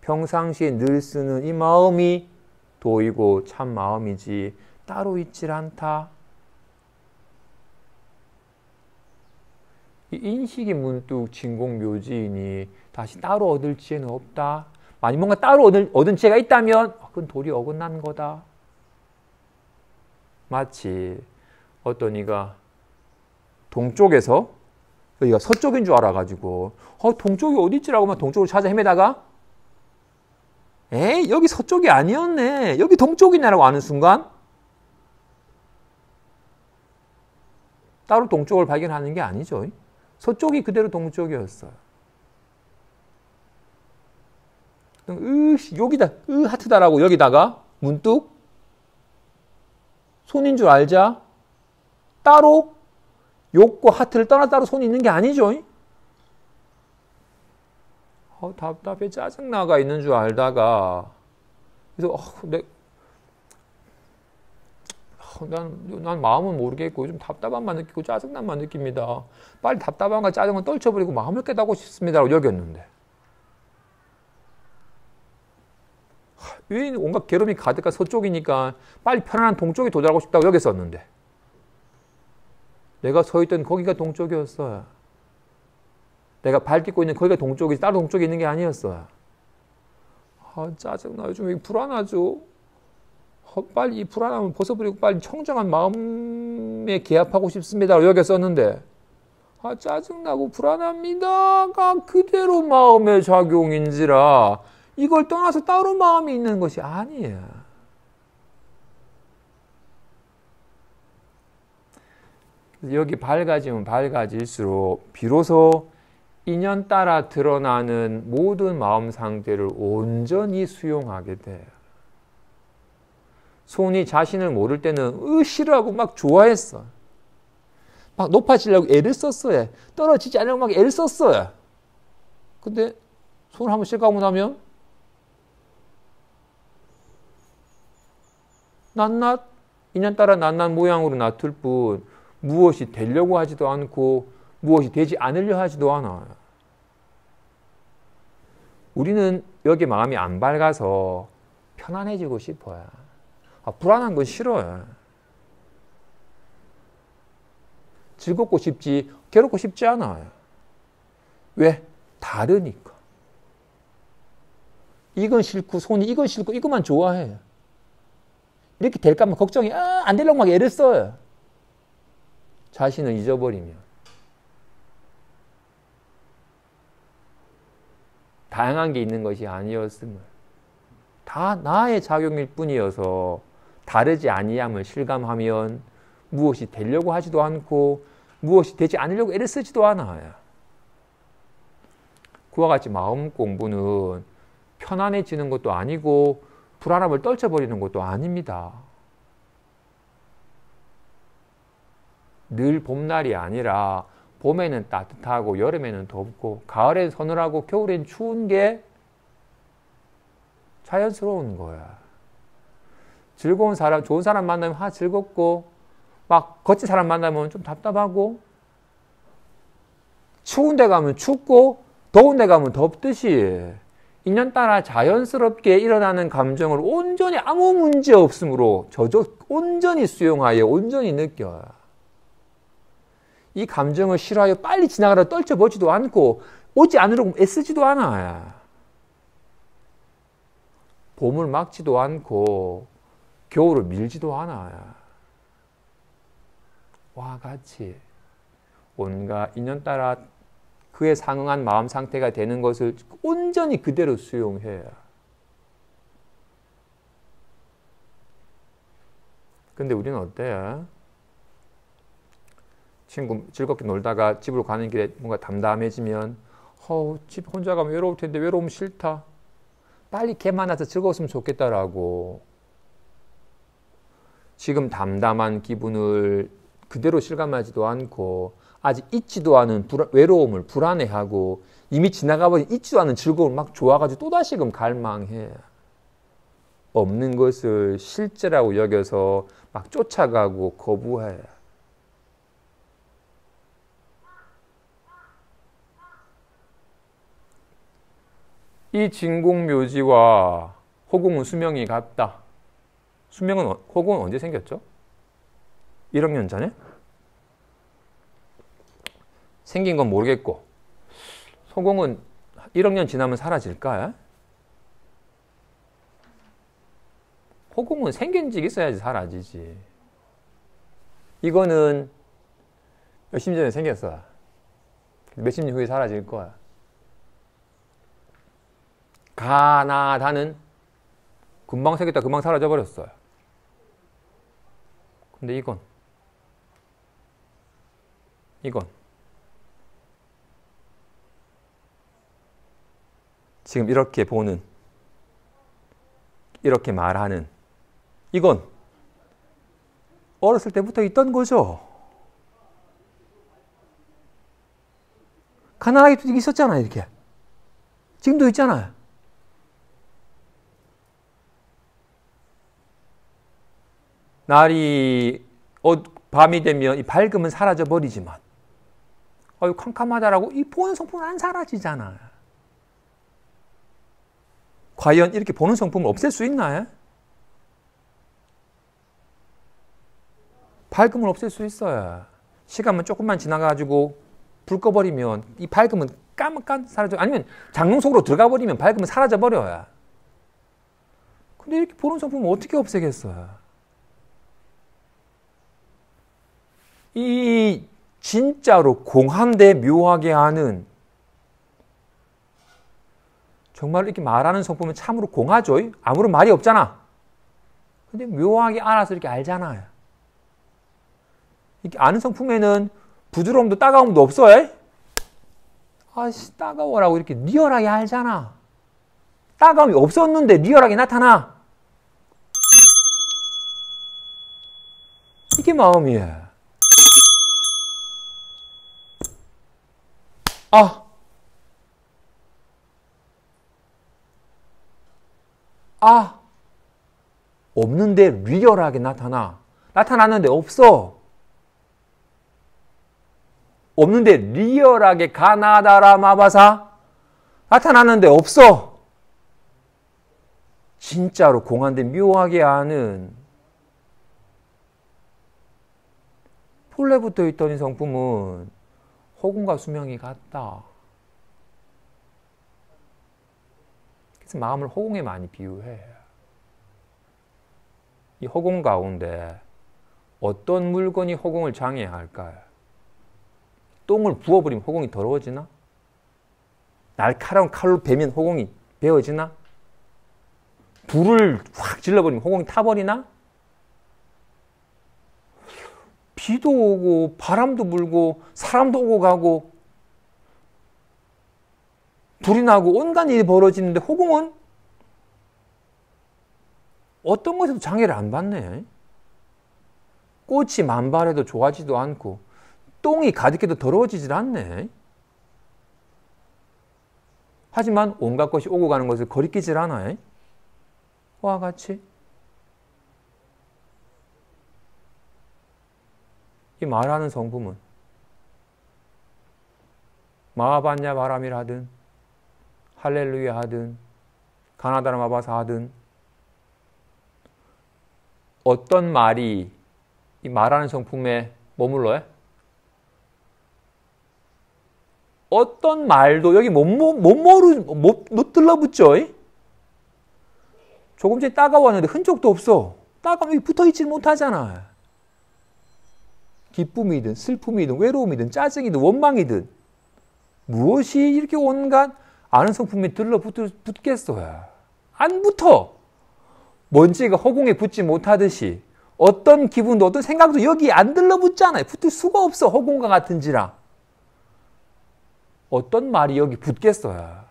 평상시에 늘 쓰는 이 마음이 도이고 참 마음이지 따로 있질 않다. 이 인식이 문득 진공묘지이니 다시 따로 얻을 지혜는 없다. 만약 뭔가 따로 얻은 지혜가 있다면 그건 도리 어긋난 거다. 마치 어떤 이가 동쪽에서 여기가 서쪽인 줄 알아가지고 동쪽이 어디 있지라고 하면 동쪽을 찾아 헤매다가 에이 여기 서쪽이 아니었네. 여기 동쪽이냐라고 아는 순간 따로 동쪽을 발견하는 게 아니죠. 서쪽이 그대로 동쪽이었어요. 여기다 하트다라고 여기다가 문득 손인 줄 알자 따로 욕과 하트를 떠나 따로 손이 있는 게 아니죠. 답답해 짜증나가 있는 줄 알다가 그래서 난 마음은 모르겠고 좀 답답함만 느끼고 짜증난만 느낍니다. 빨리 답답함과 짜증을 떨쳐버리고 마음을 깨닫고 싶습니다라고 여겼는데 왜 온갖 괴로움이 가득한 서쪽이니까 빨리 편안한 동쪽에 도달하고 싶다고 여겼었는데 내가 서 있던 거기가 동쪽이었어요. 내가 발 딛고 있는 거기가 동쪽이지 따로 동쪽에 있는 게 아니었어요. 짜증나. 요즘 불안하죠. 빨리 이 불안함을 벗어버리고 빨리 청정한 마음에 개합하고 싶습니다. 여겼었는데 짜증나고 불안합니다가 그대로 마음의 작용인지라 이걸 떠나서 따로 마음이 있는 것이 아니에요. 여기 밝아지면 밝아질수록 비로소 인연 따라 드러나는 모든 마음 상태를 온전히 수용하게 돼요. 손이 자신을 모를 때는 싫어하고 막 좋아했어. 막 높아지려고 애를 썼어요. 떨어지지 않으려고 막 애를 썼어요. 근데 손을 한번 실감하고 나면 낱낱 인연 따라 낱낱 모양으로 놔둘 뿐 무엇이 되려고 하지도 않고 무엇이 되지 않으려 하지도 않아요. 우리는 여기 마음이 안 밝아서 편안해지고 싶어요. 불안한 건 싫어요. 즐겁고 싶지 괴롭고 싶지 않아요. 왜? 다르니까. 이건 싫고 손이 이건 싫고 이것만 좋아해요. 이렇게 될까 봐 걱정이 안 되려고 막 애를 써요. 자신을 잊어버리면. 다양한 게 있는 것이 아니었음을. 다 나의 작용일 뿐이어서 다르지 아니함을 실감하면 무엇이 되려고 하지도 않고 무엇이 되지 않으려고 애를 쓰지도 않아요. 그와 같이 마음 공부는 편안해지는 것도 아니고 불안함을 떨쳐버리는 것도 아닙니다. 늘 봄날이 아니라 봄에는 따뜻하고 여름에는 덥고 가을엔 서늘하고 겨울엔 추운 게 자연스러운 거야. 즐거운 사람, 좋은 사람 만나면 즐겁고 막 거친 사람 만나면 좀 답답하고 추운 데 가면 춥고 더운 데 가면 덥듯이 인연 따라 자연스럽게 일어나는 감정을 온전히 아무 문제 없으므로 온전히 수용하여 온전히 느껴요. 이 감정을 싫어하여 빨리 지나가라 떨쳐보지도 않고 오지 않으려고 애쓰지도 않아요. 봄을 막지도 않고 겨울을 밀지도 않아요. 와 같이 온갖 인연 따라 그에 상응한 마음 상태가 되는 것을 온전히 그대로 수용해요. 근데 우리는 어때요? 친구 즐겁게 놀다가 집으로 가는 길에 뭔가 담담해지면 집 혼자 가면 외로울 텐데 외로우면 싫다. 빨리 걔 만나서 즐거웠으면 좋겠다라고. 지금 담담한 기분을 그대로 실감하지도 않고 아직 잊지도 않은 외로움을 불안해하고 이미 지나가버린 잊지도 않은 즐거움을 막 좋아가지고 또다시금 갈망해. 없는 것을 실제라고 여겨서 막 쫓아가고 거부해. 이 진공묘지와 호공은 수명이 같다. 호공은 언제 생겼죠? 1억 년 전에? 생긴 건 모르겠고 호공은 1억 년 지나면 사라질까? 호공은 생긴 적 있어야지 사라지지. 이거는 몇십 년 전에 생겼어. 몇십 년 후에 사라질 거야. 가나다는 금방 생겼다 금방 사라져 버렸어요. 근데 이건 지금 이렇게 보는, 이렇게 말하는 이건 어렸을 때부터 있던 거죠. 가난하게 있었잖아요. 이렇게 지금도 있잖아요. 날이 밤이 되면 이 밝음은 사라져 버리지만 캄캄하다라고 이 보는 성품은 안 사라지잖아요. 과연 이렇게 보는 성품을 없앨 수 있나요? 밝음을 없앨 수 있어요. 시간만 조금만 지나가지고 불 꺼버리면 이 밝음은 까맣게 사라져. 아니면 장롱 속으로 들어가 버리면 밝음은 사라져 버려요. 근데 이렇게 보는 성품을 어떻게 없애겠어요? 이 진짜로 공한데 묘하게 하는, 정말 이렇게 말하는 성품은 참으로 공하죠. 아무런 말이 없잖아. 근데 묘하게 알아서 이렇게 알잖아요. 이렇게 아는 성품에는 부드러움도 따가움도 없어요. 아씨 따가워라고 이렇게 리얼하게 알잖아. 따가움이 없었는데 리얼하게 나타나. 이게 마음이에요. 없는데 리얼하게 나타나. 나타났는데 없어. 없는데 리얼하게 가나다라 마바사. 나타났는데 없어. 진짜로 공한데 묘하게 아는, 본래 붙어 있던 이 성품은 호공과 수명이 같다. 그래서 마음을 호공에 많이 비유해. 이 호공 가운데 어떤 물건이 호공을 장애할까요? 똥을 부어버리면 호공이 더러워지나? 날카로운 칼로 베면 호공이 베어지나? 불을 확 질러버리면 호공이 타버리나? 비도 오고 바람도 불고 사람도 오고 가고 불이 나고 온갖 일이 벌어지는데 호공은 어떤 것에도 장애를 안 받네. 꽃이 만발해도 좋아지도 않고 똥이 가득해도 더러워지질 않네. 하지만 온갖 것이 오고 가는 것을 거리끼질 않아요. 와 같이 이 말하는 성품은 마하반야 바람이라 하든 할렐루야 하든 가나다라 마바사 하든 어떤 말이 이 말하는 성품에 머물러요? 어떤 말도 여기 못 들러붙죠? 조금 전에 따가웠는데 흔적도 없어. 따가움이 여기 붙어있지 못하잖아. 기쁨이든 슬픔이든 외로움이든 짜증이든 원망이든 무엇이 이렇게 온갖 아는 성품에 들러붙겠어요? 안 붙어. 먼지가 허공에 붙지 못하듯이 어떤 기분도 어떤 생각도 여기 안 들러붙잖아요. 붙을 수가 없어. 허공과 같은지라. 어떤 말이 여기 붙겠어요.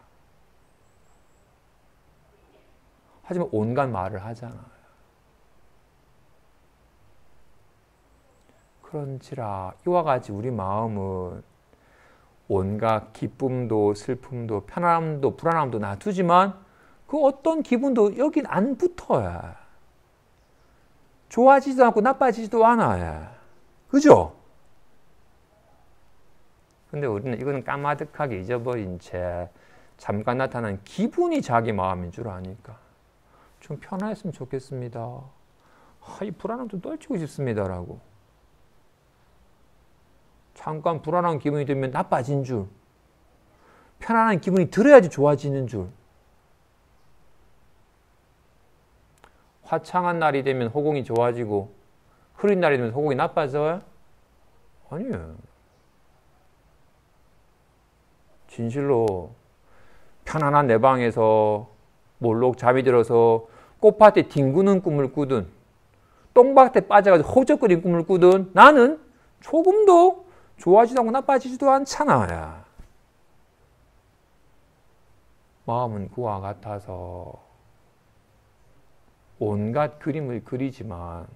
하지만 온갖 말을 하잖아요. 그런지라 이와 같이 우리 마음은 온갖 기쁨도 슬픔도 편안함도 불안함도 놔두지만 그 어떤 기분도 여긴 안 붙어요. 좋아지지도 않고 나빠지지도 않아요. 그죠? 근데 우리는 이거는 까마득하게 잊어버린 채 잠깐 나타난 기분이 자기 마음인 줄 아니까 좀 편안했으면 좋겠습니다. 이 불안함 좀 떨치고 싶습니다라고. 잠깐 불안한 기분이 들면 나빠진 줄. 편안한 기분이 들어야지 좋아지는 줄. 화창한 날이 되면 호공이 좋아지고 흐린 날이 되면 호공이 나빠져요? 아니에요. 진실로 편안한 내 방에서 몰록 잠이 들어서 꽃밭에 뒹구는 꿈을 꾸든 똥밭에 빠져가지고 허우적거리는 꿈을 꾸든 나는 조금도 좋아지지도 않고 나빠지지도 않잖아요. 마음은 그와 같아서 온갖 그림을 그리지만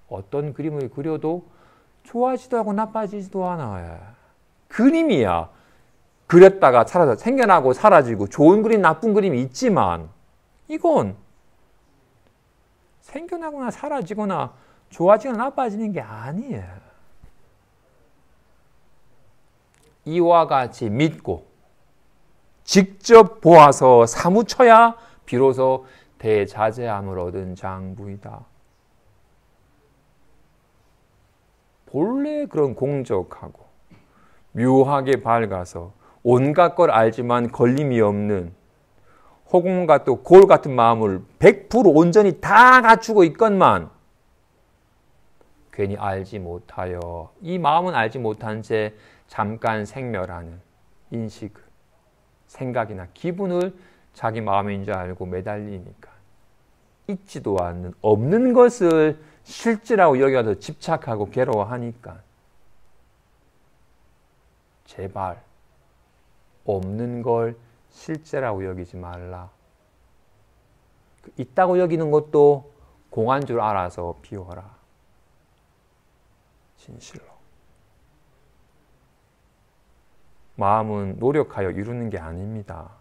어떤 그림을 그려도 좋아지지도 않고 나빠지지도 않아요. 그림이야. 그렸다가 사라져 생겨나고 사라지고 좋은 그림 나쁜 그림이 있지만 이건 생겨나거나 사라지거나 좋아지거나 나빠지는 게 아니에요. 이와 같이 믿고 직접 보아서 사무쳐야 비로소 대자제함을 얻은 장부이다. 본래 그런 공적하고 묘하게 밝아서 온갖 걸 알지만 걸림이 없는 호공과 또 골 같은 마음을 100% 온전히 다 갖추고 있건만 괜히 알지 못하여 이 마음은 알지 못한 채 잠깐 생멸하는 인식을 생각이나 기분을 자기 마음인 줄 알고 매달리니까 있지도 않는 없는 것을 실제라고 여기가 집착하고 괴로워하니까 제발 없는 걸 실제라고 여기지 말라. 있다고 여기는 것도 공한 줄 알아서 비워라. 진실로. 마음은 노력하여 이루는 게 아닙니다.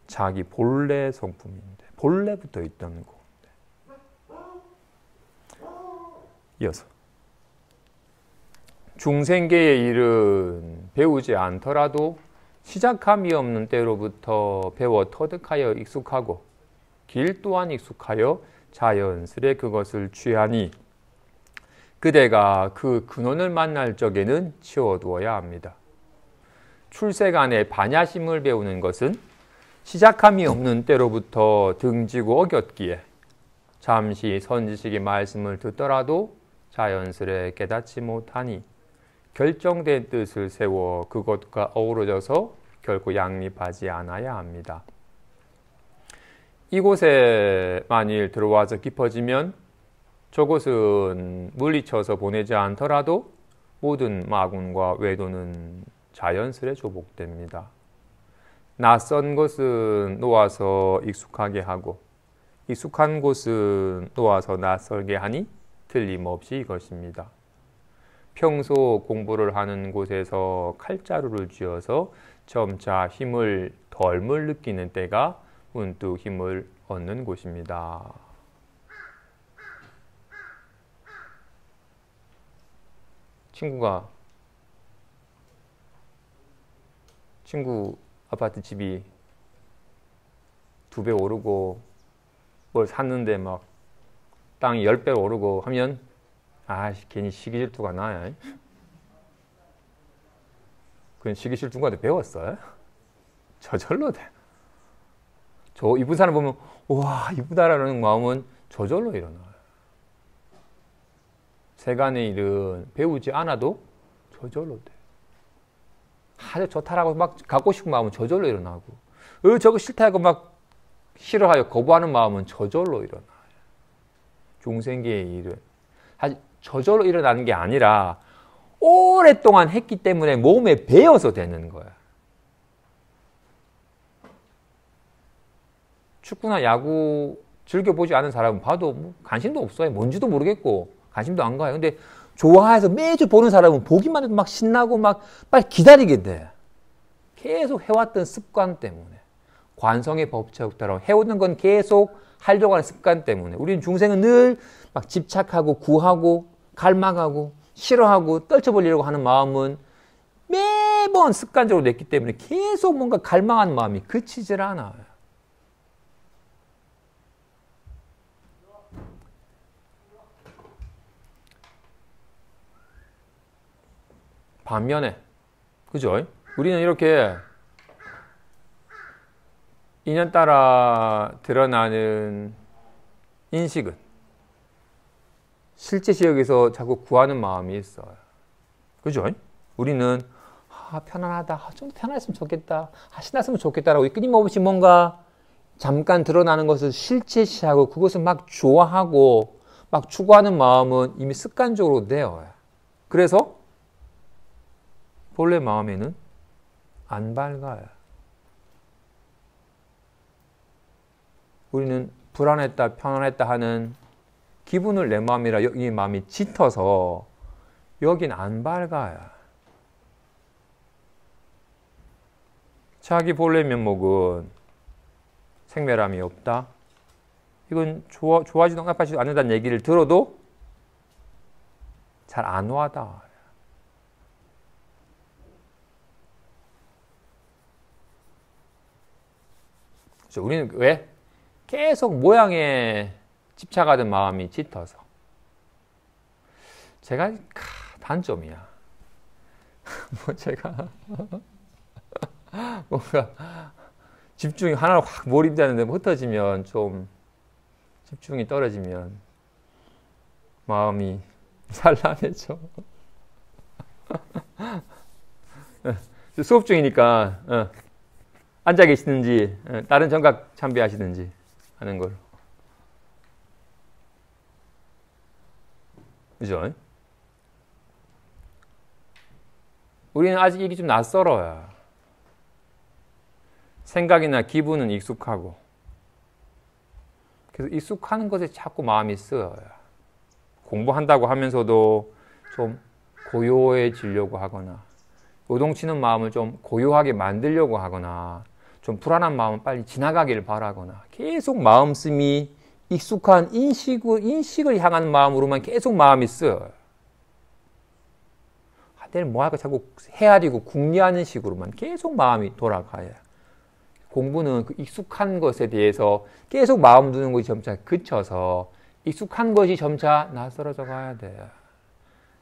자기 본래 성품인데 본래부터 있던 건데. 이어서 중생계의 일은 배우지 않더라도 시작함이 없는 때로부터 배워 터득하여 익숙하고 길 또한 익숙하여 자연스레 그것을 취하니 그대가 그 근원을 만날 적에는 치워두어야 합니다. 출세간의 반야심을 배우는 것은 시작함이 없는 때로부터 등지고 어겼기에 잠시 선지식의 말씀을 듣더라도 자연스레 깨닫지 못하니 결정된 뜻을 세워 그것과 어우러져서 결코 양립하지 않아야 합니다. 이곳에 만일 들어와서 깊어지면 저곳은 물리쳐서 보내지 않더라도 모든 마군과 외도는 자연스레 조복됩니다. 낯선 곳은 놓아서 익숙하게 하고 익숙한 곳은 놓아서 낯설게 하니 틀림없이 이것입니다. 평소 공부를 하는 곳에서 칼자루를 쥐어서 점차 힘을 덜물 느끼는 때가 문득 힘을 얻는 곳입니다. 친구 아파트 집이 2배 오르고 뭘 샀는데 막 땅이 10배 오르고 하면 괜히 시기 질투가 나요. 그건 시기 질투한테 배웠어요? 저절로 돼. 저 이쁜 사람 보면 와 이쁘다라는 마음은 저절로 일어나요. 세간의 일은 배우지 않아도 저절로 돼. 아주 좋다라고 막 갖고 싶은 마음은 저절로 일어나고 저거 싫다 하고 막 싫어하여 거부하는 마음은 저절로 일어나요. 중생계의 일은. 사실 저절로 일어나는 게 아니라 오랫동안 했기 때문에 몸에 배어서 되는 거야. 축구나 야구 즐겨보지 않은 사람은 봐도 뭐 관심도 없어요. 뭔지도 모르겠고 관심도 안 가요. 근데 좋아해서 매주 보는 사람은 보기만 해도 막 신나고 막 빨리 기다리게 돼. 계속 해왔던 습관 때문에. 관성의 법칙 따라 해오는 건 계속 하려고 하는 습관 때문에. 우리는 중생은 늘 막 집착하고 구하고 갈망하고 싫어하고 떨쳐버리려고 하는 마음은 매번 습관적으로 냈기 때문에 계속 뭔가 갈망하는 마음이 그치질 않아요. 반면에, 그죠? 우리는 이렇게 인연 따라 드러나는 인식은 실제 지역에서 자꾸 구하는 마음이 있어요. 그죠? 우리는 편안하다. 좀 편안했으면 좋겠다. 신났으면 좋겠다라고 끊임없이 뭔가 잠깐 드러나는 것을 실제시하고 그것을 막 좋아하고 막 추구하는 마음은 이미 습관적으로 되어요. 그래서 본래 마음에는 안 밝아요. 우리는 불안했다, 편안했다 하는 기분을 내 마음이라 이 마음이 짙어서 여긴 안 밝아요. 자기 본래 면목은 생멸함이 없다. 이건 좋아하지도 나빠지도 않는다는 얘기를 들어도 잘 안 와닿아요. 그래서 우리는 왜? 계속 모양에 집착하던 마음이 짙어서. 제가 단점이야. 뭐 제가 뭔가 집중이 하나로 확 몰입되는데 흩어지면 좀 집중이 떨어지면 마음이 산란해져. 수업 중이니까 앉아 계시든지 다른 정각 참배하시든지 하는 걸. 그죠? 우리는 아직 이게 좀 낯설어요. 생각이나 기분은 익숙하고. 그래서 익숙한 것에 자꾸 마음이 쓰여요. 공부한다고 하면서도 좀 고요해지려고 하거나, 요동치는 마음을 좀 고요하게 만들려고 하거나, 좀 불안한 마음은 빨리 지나가기를 바라거나, 계속 마음씀이 익숙한 인식을 향한 마음으로만 계속 마음이 쓰여요. 내일 뭐 할까 자꾸 헤아리고 궁리하는 식으로만 계속 마음이 돌아가요. 공부는 그 익숙한 것에 대해서 계속 마음 두는 것이 점차 그쳐서 익숙한 것이 점차 낯설어져 가야 돼요.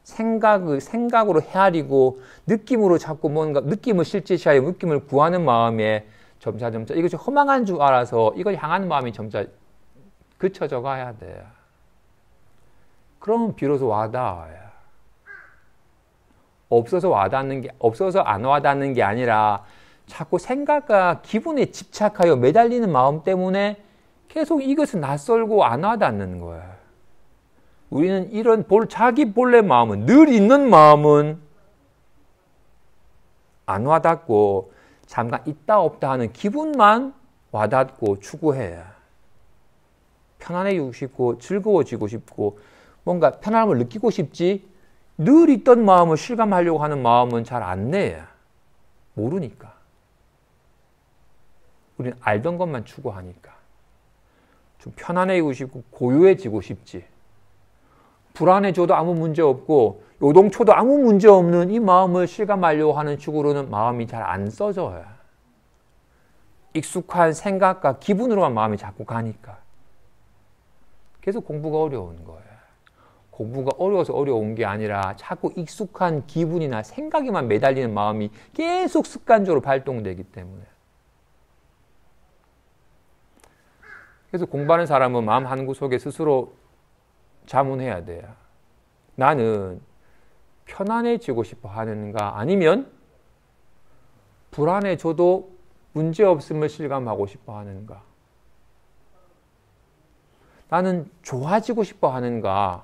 생각으로 헤아리고 느낌으로 자꾸 뭔가 느낌을 실제시하여 느낌을 구하는 마음에 점차 이것이 허망한 줄 알아서 이걸 향하는 마음이 점차 그쳐져 가야 돼요. 그러면 비로소 와닿아요. 없어서 안 와닿는 게 아니라 자꾸 생각과 기분에 집착하여 매달리는 마음 때문에 계속 이것은 낯설고 안 와닿는 거예요. 우리는 이런 자기 본래 마음은, 늘 있는 마음은 안 와닿고 잠깐 있다 없다 하는 기분만 와닿고 추구해요. 편안해지고 싶고 즐거워지고 싶고 뭔가 편안함을 느끼고 싶지, 늘 있던 마음을 실감하려고 하는 마음은 잘 안 내요. 모르니까. 우리는 알던 것만 추구하니까. 좀 편안해지고 싶고 고요해지고 싶지. 불안해져도 아무 문제 없고 요동쳐도 아무 문제 없는 이 마음을 실감하려고 하는 축으로는 마음이 잘 안 써져요. 익숙한 생각과 기분으로만 마음이 자꾸 가니까. 그래서 공부가 어려운 거예요. 공부가 어려워서 어려운 게 아니라 자꾸 익숙한 기분이나 생각에만 매달리는 마음이 계속 습관적으로 발동되기 때문에. 그래서 공부하는 사람은 마음 한구석에 스스로 자문해야 돼요. 나는 편안해지고 싶어 하는가, 아니면 불안해져도 문제없음을 실감하고 싶어 하는가. 나는 좋아지고 싶어 하는가?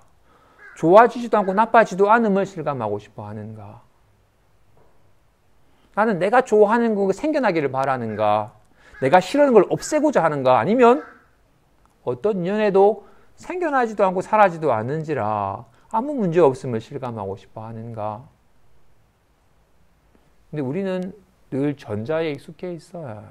좋아지지도 않고 나빠지도 않음을 실감하고 싶어 하는가? 나는 내가 좋아하는 거 생겨나기를 바라는가? 내가 싫어하는 걸 없애고자 하는가? 아니면 어떤 연애도 생겨나지도 않고 사라지도 않은지라 아무 문제 없음을 실감하고 싶어 하는가? 근데 우리는 늘 전자에 익숙해 있어요.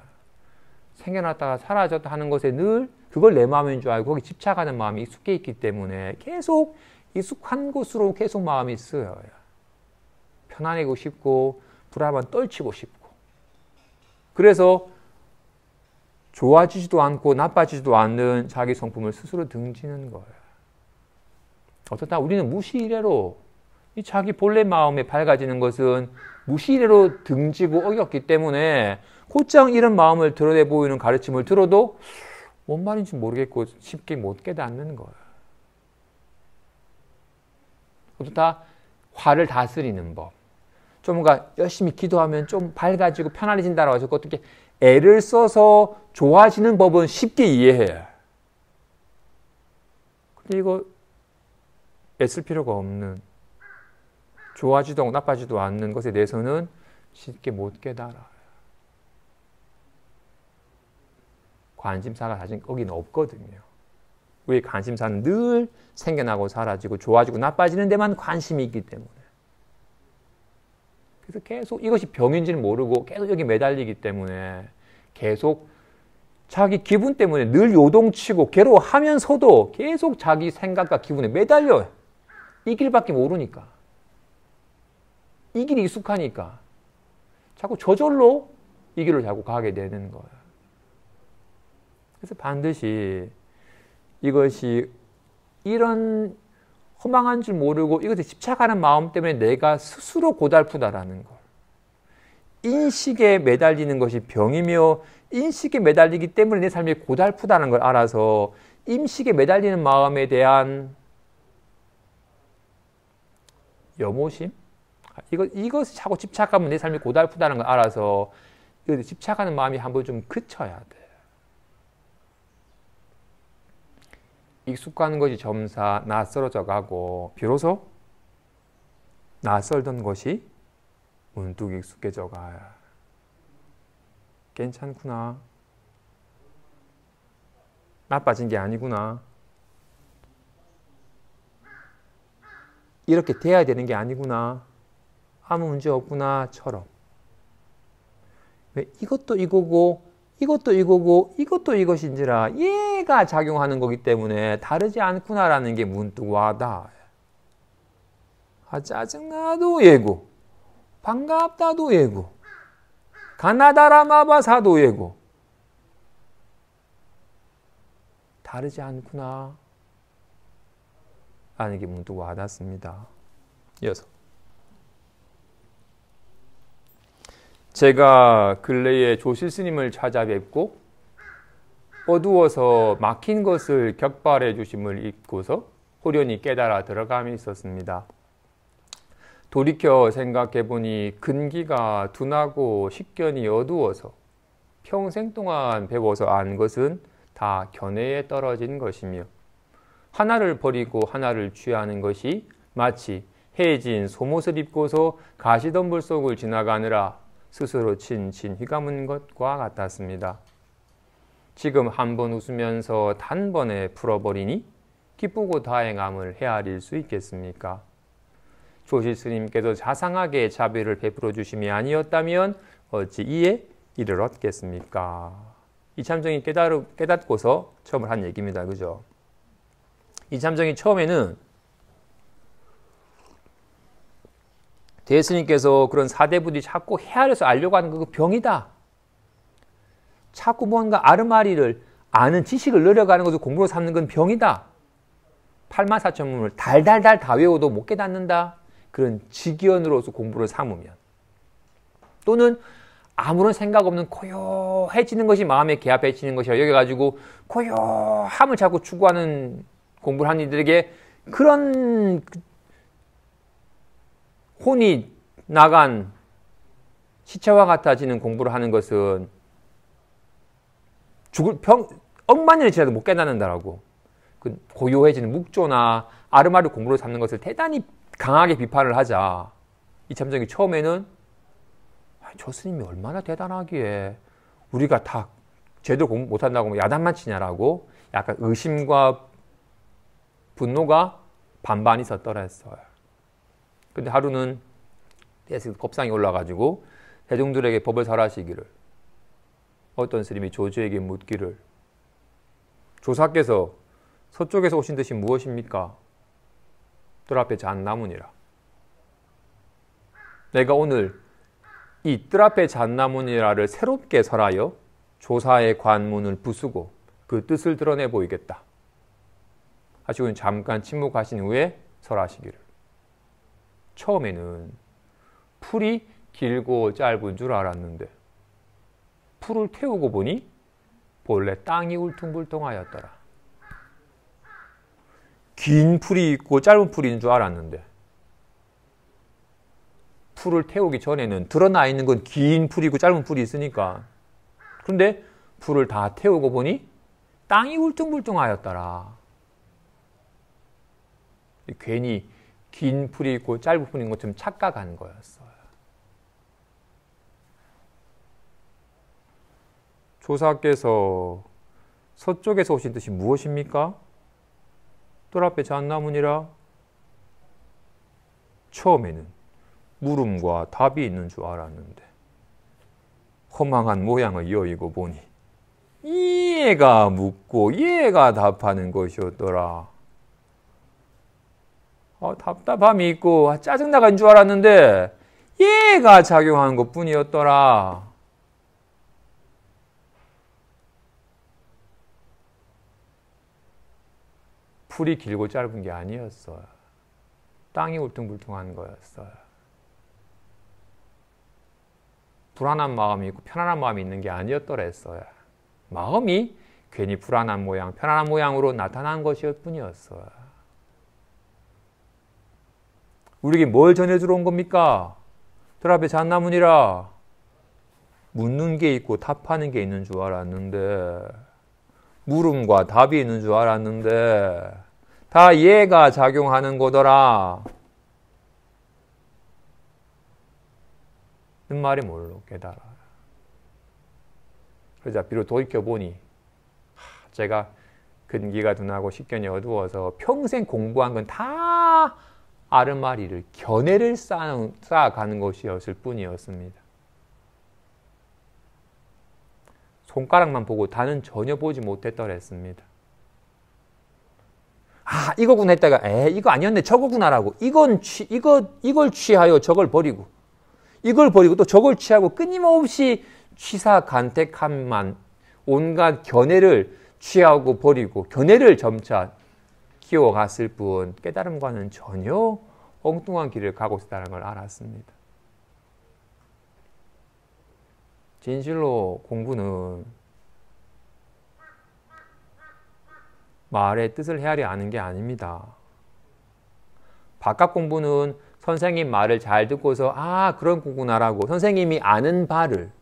생겨났다가 사라졌다 하는 것에 늘 그걸 내 마음인 줄 알고 거기 집착하는 마음이 익숙해 있기 때문에 계속 익숙한 곳으로 계속 마음이 쓰여요. 편안하고 싶고 불안하면 떨치고 싶고. 그래서 좋아지지도 않고 나빠지지도 않는 자기 성품을 스스로 등지는 거예요. 어쩌다 우리는 무시이래로 이 자기 본래 마음에 밝아지는 것은 무시이래로 등지고 어겼기 때문에 곧장 이런 마음을 드러내 보이는 가르침을 들어도 뭔 말인지 모르겠고 쉽게 못 깨닫는 거예요. 어쩌다 화를 다스리는 법. 좀 뭔가 열심히 기도하면 좀 밝아지고 편안해진다라고 해서 어떻게 애를 써서 좋아지는 법은 쉽게 이해해. 근데 이거 애쓸 필요가 없는, 좋아지도 않고 나빠지도 않는 것에 대해서는 쉽게 못 깨달아요. 관심사가 사실 거기는 없거든요. 우리 관심사는 늘 생겨나고 사라지고 좋아지고 나빠지는 데만 관심이 있기 때문에. 그래서 계속 이것이 병인지는 모르고 계속 여기 매달리기 때문에 계속 자기 기분 때문에 늘 요동치고 괴로워하면서도 계속 자기 생각과 기분에 매달려요. 이 길밖에 모르니까. 이 길이 익숙하니까. 자꾸 저절로 이 길을 자꾸 가게 되는 거예요. 그래서 반드시 이것이 이런 허망한 줄 모르고 이것에 집착하는 마음 때문에 내가 스스로 고달프다라는 걸. 인식에 매달리는 것이 병이며 인식에 매달리기 때문에 내 삶이 고달프다는 걸 알아서 인식에 매달리는 마음에 대한 염오심? 이것을 자꾸 집착하면 내 삶이 고달프다는 걸 알아서 이것에 집착하는 마음이 한번 좀 그쳐야 돼. 익숙한 것이 점차 낯설어져 가고 비로소 낯설던 것이 문득 익숙해져 가요. 괜찮구나. 나빠진 게 아니구나. 이렇게 돼야 되는 게 아니구나. 아무 문제 없구나처럼. 왜 이것도 이거고 이것도 이거고 이것도 이것인지라 얘가 작용하는 거기 때문에 다르지 않구나라는 게 문득 와닿아요. 짜증나도 얘고 반갑다도 얘고 가나다라마바사도 얘고 다르지 않구나 라는 게 문득 와닿습니다. 이어서 제가 근래에 조실 스님을 찾아뵙고 어두워서 막힌 것을 격발해 주심을 잊고서 호련히 깨달아 들어감이 있었습니다. 돌이켜 생각해 보니 근기가 둔하고 식견이 어두워서 평생 동안 배워서 안 것은 다 견해에 떨어진 것이며 하나를 버리고 하나를 취하는 것이 마치 해진 속옷을 입고서 가시덤불 속을 지나가느라 스스로 친친 휘감은 것과 같았습니다. 지금 한 번 웃으면서 단번에 풀어버리니 기쁘고 다행함을 헤아릴 수 있겠습니까? 조실 스님께서 자상하게 자비를 베풀어 주심이 아니었다면 어찌 이에 이를 얻겠습니까? 이참정이 깨닫고서 처음 한 얘기입니다. 그죠? 이참정이 처음에는 대스님께서 그런 사대부들이 자꾸 헤아려서 알려고 하는 그 병이다. 자꾸 뭔가 아르마리를 아는 지식을 늘려가는 것을 공부로 삼는 건 병이다. 84,000문을 달달달 다 외워도 못 깨닫는다. 그런 직연으로서 공부를 삼으면 또는 아무런 생각 없는 고요해지는 것이 마음에 개합해지는 것이라 여겨가지고 고요함을 자꾸 추구하는 공부를 하는 이들에게 그런 혼이 나간 시체와 같아지는 공부를 하는 것은 억만 년이 지나도 못 깨닫는다라고. 그 고요해지는 묵조나 아르마르 공부로 삼는 것을 대단히 강하게 비판을 하자 이참정이 처음에는 저 스님이 얼마나 대단하기에 우리가 다 제대로 공부 못한다고 야단만 치냐라고 약간 의심과 분노가 반반 있었더라 했어요. 근데 하루는 법상이 올라가지고 대중들에게 법을 설하시기를 어떤 스님이 조주에게 묻기를 조사께서 서쪽에서 오신 뜻이 무엇입니까? 뜰 앞에 잣나무니라. 내가 오늘 이 뜰 앞에 잣나무니라를 새롭게 설하여 조사의 관문을 부수고 그 뜻을 드러내 보이겠다. 하시고는 잠깐 침묵하신 후에 설하시기를. 처음에는 풀이 길고 짧은 줄 알았는데 풀을 태우고 보니 본래 땅이 울퉁불퉁하였더라. 긴 풀이 있고 짧은 풀이 있는 줄 알았는데 풀을 태우기 전에는 드러나 있는 건 긴 풀이고 짧은 풀이 있으니까 그런데 풀을 다 태우고 보니 땅이 울퉁불퉁하였더라. 괜히 긴 풀이 있고 짧은 풀이 있는 것처럼 착각한 거였어요. 조사께서 서쪽에서 오신 뜻이 무엇입니까? 뜰 앞에 잣나무니라. 처음에는 물음과 답이 있는 줄 알았는데 허망한 모양을 여의고 보니 얘가 묻고 얘가 답하는 것이었더라. 답답함이 있고 짜증나간 줄 알았는데 얘가 작용하는 것뿐이었더라. 풀이 길고 짧은 게 아니었어요. 땅이 울퉁불퉁한 거였어요. 불안한 마음이 있고 편안한 마음이 있는 게 아니었더랬어요. 마음이 괜히 불안한 모양, 편안한 모양으로 나타난 것이었 뿐이었어요. 우리에게 뭘 전해주러 온 겁니까? 뜰 앞에 잣나무니라. 묻는 게 있고 답하는 게 있는 줄 알았는데 물음과 답이 있는 줄 알았는데 다 얘가 작용하는 거더라. 그 말이 뭘로 깨달아요. 그러자 비로 돌이켜보니 제가 근기가 둔하고 식견이 어두워서 평생 공부한 건 다 아르마리를 견해를 쌓아가는 것이었을 뿐이었습니다. 손가락만 보고 다는 전혀 보지 못했더랬습니다. 이거구나 했다가 이거 아니었네 저거구나라고 이걸 취하여 저걸 버리고 이걸 버리고 또 저걸 취하고 끊임없이 취사간택함만 온갖 견해를 취하고 버리고 견해를 점차 키워갔을 뿐 깨달음과는 전혀 엉뚱한 길을 가고 있다는 걸 알았습니다. 진실로 공부는 말의 뜻을 헤아려 아는 게 아닙니다. 바깥 공부는 선생님 말을 잘 듣고서 그런 거구나라고 선생님이 아는 바를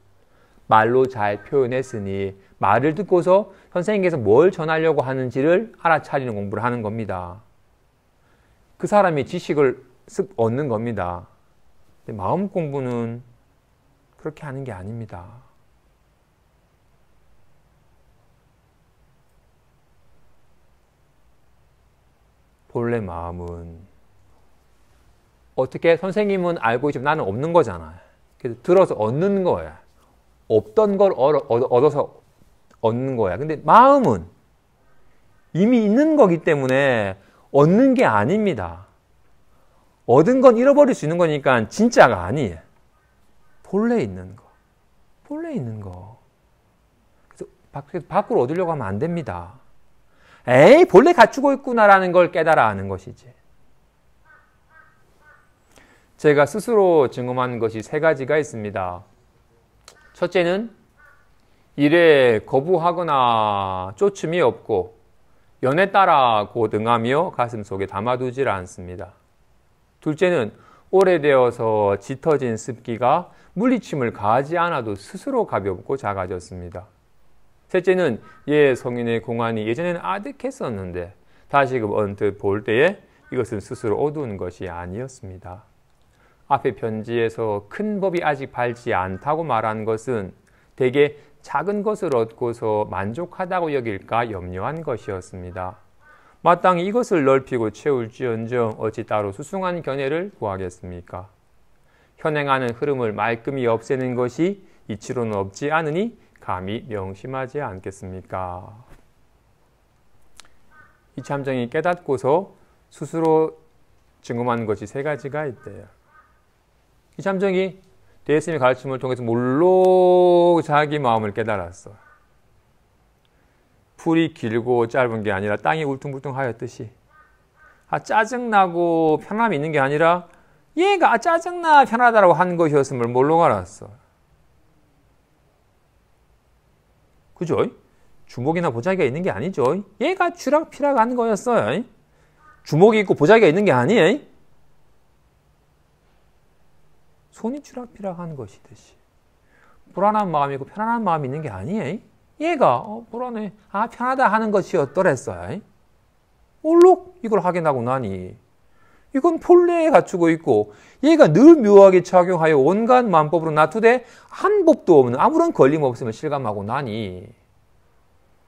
말로 잘 표현했으니 말을 듣고서 선생님께서 뭘 전하려고 하는지를 알아차리는 공부를 하는 겁니다. 그 사람이 지식을 얻는 겁니다. 근데 마음 공부는 그렇게 하는 게 아닙니다. 본래 마음은 어떻게 선생님은 알고 있지만 나는 없는 거잖아요. 그래서 들어서 얻는 거야. 없던 걸 얻어서 얻는 거야. 근데 마음은 이미 있는 거기 때문에 얻는 게 아닙니다. 얻은 건 잃어버릴 수 있는 거니까 진짜가 아니에요. 본래 있는 거. 본래 있는 거. 그래서 밖으로 얻으려고 하면 안 됩니다. 본래 갖추고 있구나라는 걸 깨달아 아는 것이지. 제가 스스로 증험한 것이 3가지가 있습니다. 첫째는 일에 거부하거나 쫓음이 없고 연에 따라 고등하며 가슴속에 담아두질 않습니다. 둘째는 오래되어서 짙어진 습기가 물리침을 가하지 않아도 스스로 가볍고 작아졌습니다. 셋째는 성인의 공안이 예전에는 아득했었는데 다시금 언뜻 볼 때에 이것은 스스로 어두운 것이 아니었습니다. 앞의 편지에서 큰 법이 아직 밟지 않다고 말한 것은 대개 작은 것을 얻고서 만족하다고 여길까 염려한 것이었습니다. 마땅히 이것을 넓히고 채울지언정 어찌 따로 수승한 견해를 구하겠습니까? 현행하는 흐름을 말끔히 없애는 것이 이치로는 없지 않으니 감히 명심하지 않겠습니까? 이참정이 깨닫고서 스스로 증언한 것이 세 가지가 있대요. 이참정이 대스님의 가르침을 통해서 물로 자기 마음을 깨달았어. 풀이 길고 짧은 게 아니라 땅이 울퉁불퉁하였듯이 짜증나고 편함이 있는 게 아니라 얘가 짜증나 편하다라고 한 것이었음을 뭘로 알았어. 그죠? 주먹이나 보자기가 있는 게 아니죠. 얘가 쥐락피락 하는 거였어요. 주먹이 있고 보자기가 있는 게 아니에요. 손이 쥐락피락 하는 것이듯이 불안한 마음이고 편안한 마음이 있는 게 아니에요. 얘가 불안해, 편하다 하는 것이었더랬어요. 올록 이걸 확인하고 나니 이건 본래에 갖추고 있고 얘가 늘 묘하게 착용하여 온갖 만법으로 놔두되 한 법도 없는 아무런 걸림 없음을 실감하고 나니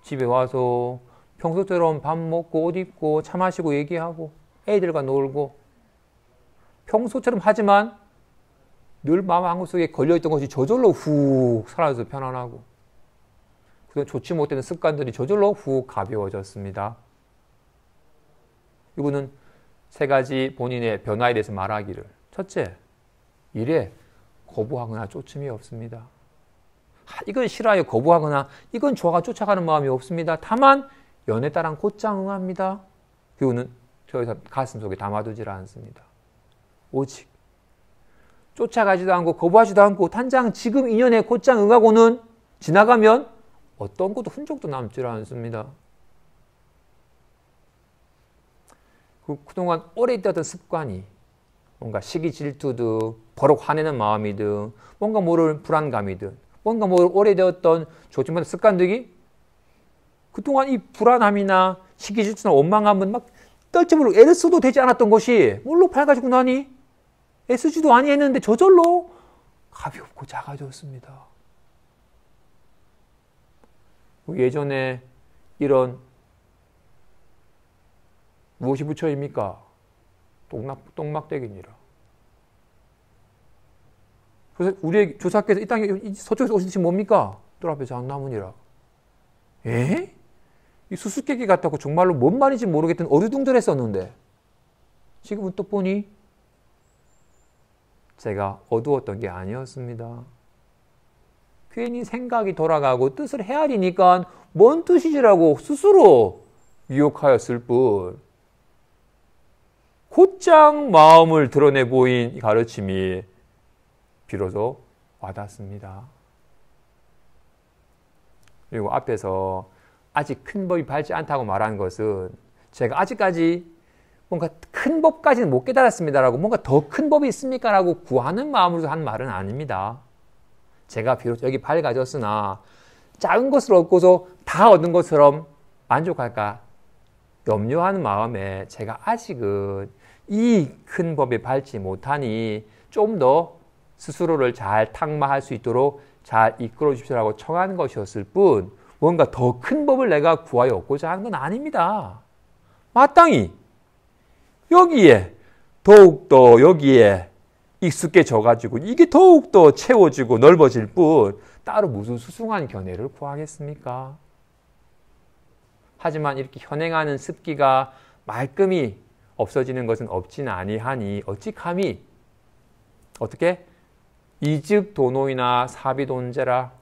집에 와서 평소처럼 밥 먹고 옷 입고 차 마시고 얘기하고 애들과 놀고 평소처럼 하지만 늘 마음 한구석에 걸려있던 것이 저절로 훅 사라져서 편안하고 그런 좋지 못되는 습관들이 저절로 훅 가벼워졌습니다. 이분은 세 가지 본인의 변화에 대해서 말하기를 첫째, 일에 거부하거나 쫓음이 없습니다. 이건 싫어요 거부하거나 이건 좋아가 쫓아가는 마음이 없습니다. 다만 연에 따라 곧장 응합니다. 그리고는 저에서 가슴속에 담아두질 않습니다. 오직 쫓아가지도 않고 거부하지도 않고 단장 지금 인연에 곧장 응하고는 지나가면 어떤 것도 흔적도 남질 않습니다. 그동안 오래 있던 습관이 뭔가 시기 질투든 버럭 화내는 마음이든 뭔가 모를 불안감이든 뭔가 모를 오래되었던 좋지 못한 습관들이 그동안 이 불안함이나 시기 질투나 원망함은 막 떨쳐버리고 애를 써도 되지 않았던 것이 뭘로 밝아지고 나니 애쓰지도 아니했는데 저절로 가볍고 작아졌습니다. 예전에 이런 무엇이 부처입니까? 똥막대기니라. 그래서 우리의 조사께서 이 땅에 서쪽에서 오신 뜻이 뭡니까? 뜰 앞에 장나무니라. 에? 이 수수께끼 같다고 정말로 뭔 말인지 모르겠던 어리둥절했었는데 지금은 또 보니 제가 어두웠던 게 아니었습니다. 괜히 생각이 돌아가고 뜻을 헤아리니까 뭔 뜻이지라고 스스로 유혹하였을 뿐 곧장 마음을 드러내 보인 가르침이 비로소 와닿습니다. 그리고 앞에서 아직 큰 법이 밟지 않다고 말한 것은 제가 아직까지 뭔가 큰 법까지는 못 깨달았습니다라고 뭔가 더 큰 법이 있습니까? 라고 구하는 마음으로 한 말은 아닙니다. 제가 비록 여기 밝아졌으나 작은 것을 얻고서 다 얻은 것처럼 만족할까 염려하는 마음에 제가 아직은 이 큰 법에 밟지 못하니 좀 더 스스로를 잘 탁마할 수 있도록 잘 이끌어 주십시오라고 청하는 것이었을 뿐 뭔가 더 큰 법을 내가 구하여 얻고자 하는 건 아닙니다. 마땅히 여기에 더욱더 여기에 익숙해져가지고 이게 더욱더 채워지고 넓어질 뿐 따로 무슨 수승한 견해를 구하겠습니까? 하지만 이렇게 현행하는 습기가 말끔히 없어지는 것은 없지는 아니하니 어찌 감히 어떻게? 이즉도노이나 사비돈제라.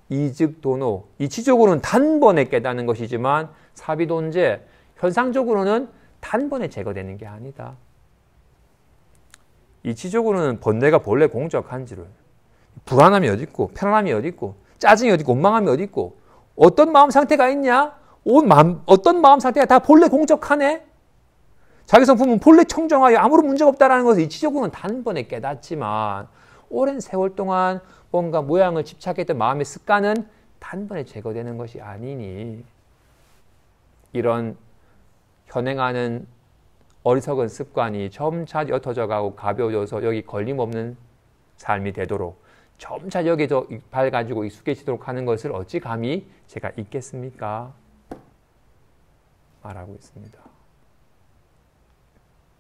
이즉도노 이치적으로는 단번에 깨닫는 것이지만 사비돈제 현상적으로는 단번에 제거되는 게 아니다. 이치적으로는 번뇌가 본래 공적한지를 불안함이 어디 있고 편안함이 어디 있고 짜증이 어디 있고 원망함이 어디 있고 어떤 마음 상태가 있냐? 어떤 마음 상태가 다 본래 공적하네? 자기 성품은 본래 청정하여 아무런 문제가 없다는 것을 이치적으로는 단번에 깨닫지만 오랜 세월 동안 뭔가 모양을 집착했던 마음의 습관은 단번에 제거되는 것이 아니니 이런 현행하는 어리석은 습관이 점차 옅어져 가고 가벼워져서 여기 걸림없는 삶이 되도록 점차 여기 발 가지고 익숙해지도록 하는 것을 어찌 감히 제가 잊겠습니까? 말하고 있습니다.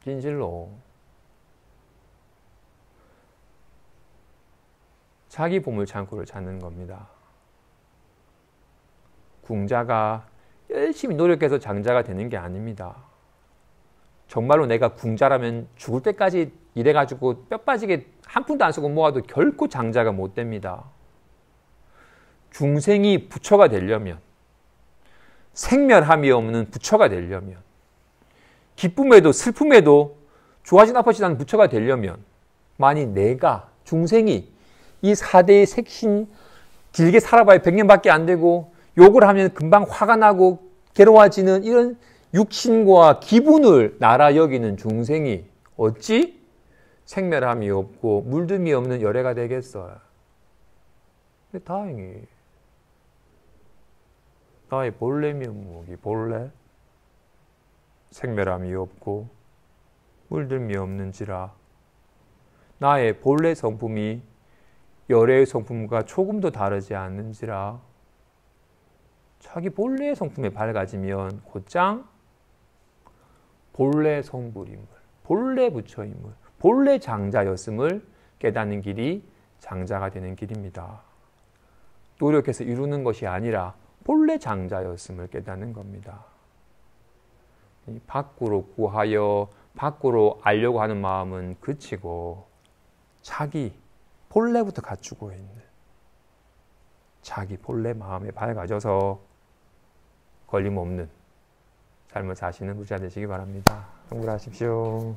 진실로 자기 보물창고를 찾는 겁니다. 궁자가 열심히 노력해서 장자가 되는 게 아닙니다. 정말로 내가 궁자라면 죽을 때까지 일해가지고 뼈 빠지게 한 푼도 안 쓰고 모아도 결코 장자가 못 됩니다. 중생이 부처가 되려면, 생멸함이 없는 부처가 되려면, 기쁨에도 슬픔에도 좋아진 아파지지 않는 부처가 되려면, 만일 내가 중생이 이 4대의 색신 길게 살아봐야 100년밖에 안 되고 욕을 하면 금방 화가 나고 괴로워지는 이런 육신과 기분을 나라 여기는 중생이 어찌 생멸함이 없고 물듦이 없는 열애가 되겠어요? 근데 다행히 나의 본래 면목이 본래 생멸함이 없고 물듦이 없는지라 나의 본래 성품이 열애의 성품과 조금도 다르지 않는지라 자기 본래의 성품에 밝아지면 곧장 본래 성불인물, 본래 부처인물, 본래 장자였음을 깨닫는 길이 장자가 되는 길입니다. 노력해서 이루는 것이 아니라 본래 장자였음을 깨닫는 겁니다. 밖으로 구하여 밖으로 알려고 하는 마음은 그치고 자기 본래부터 갖추고 있는 자기 본래 마음에 밝아져서 걸림없는 삶을 사시는 부자 되시기 바랍니다. 성불하십시오.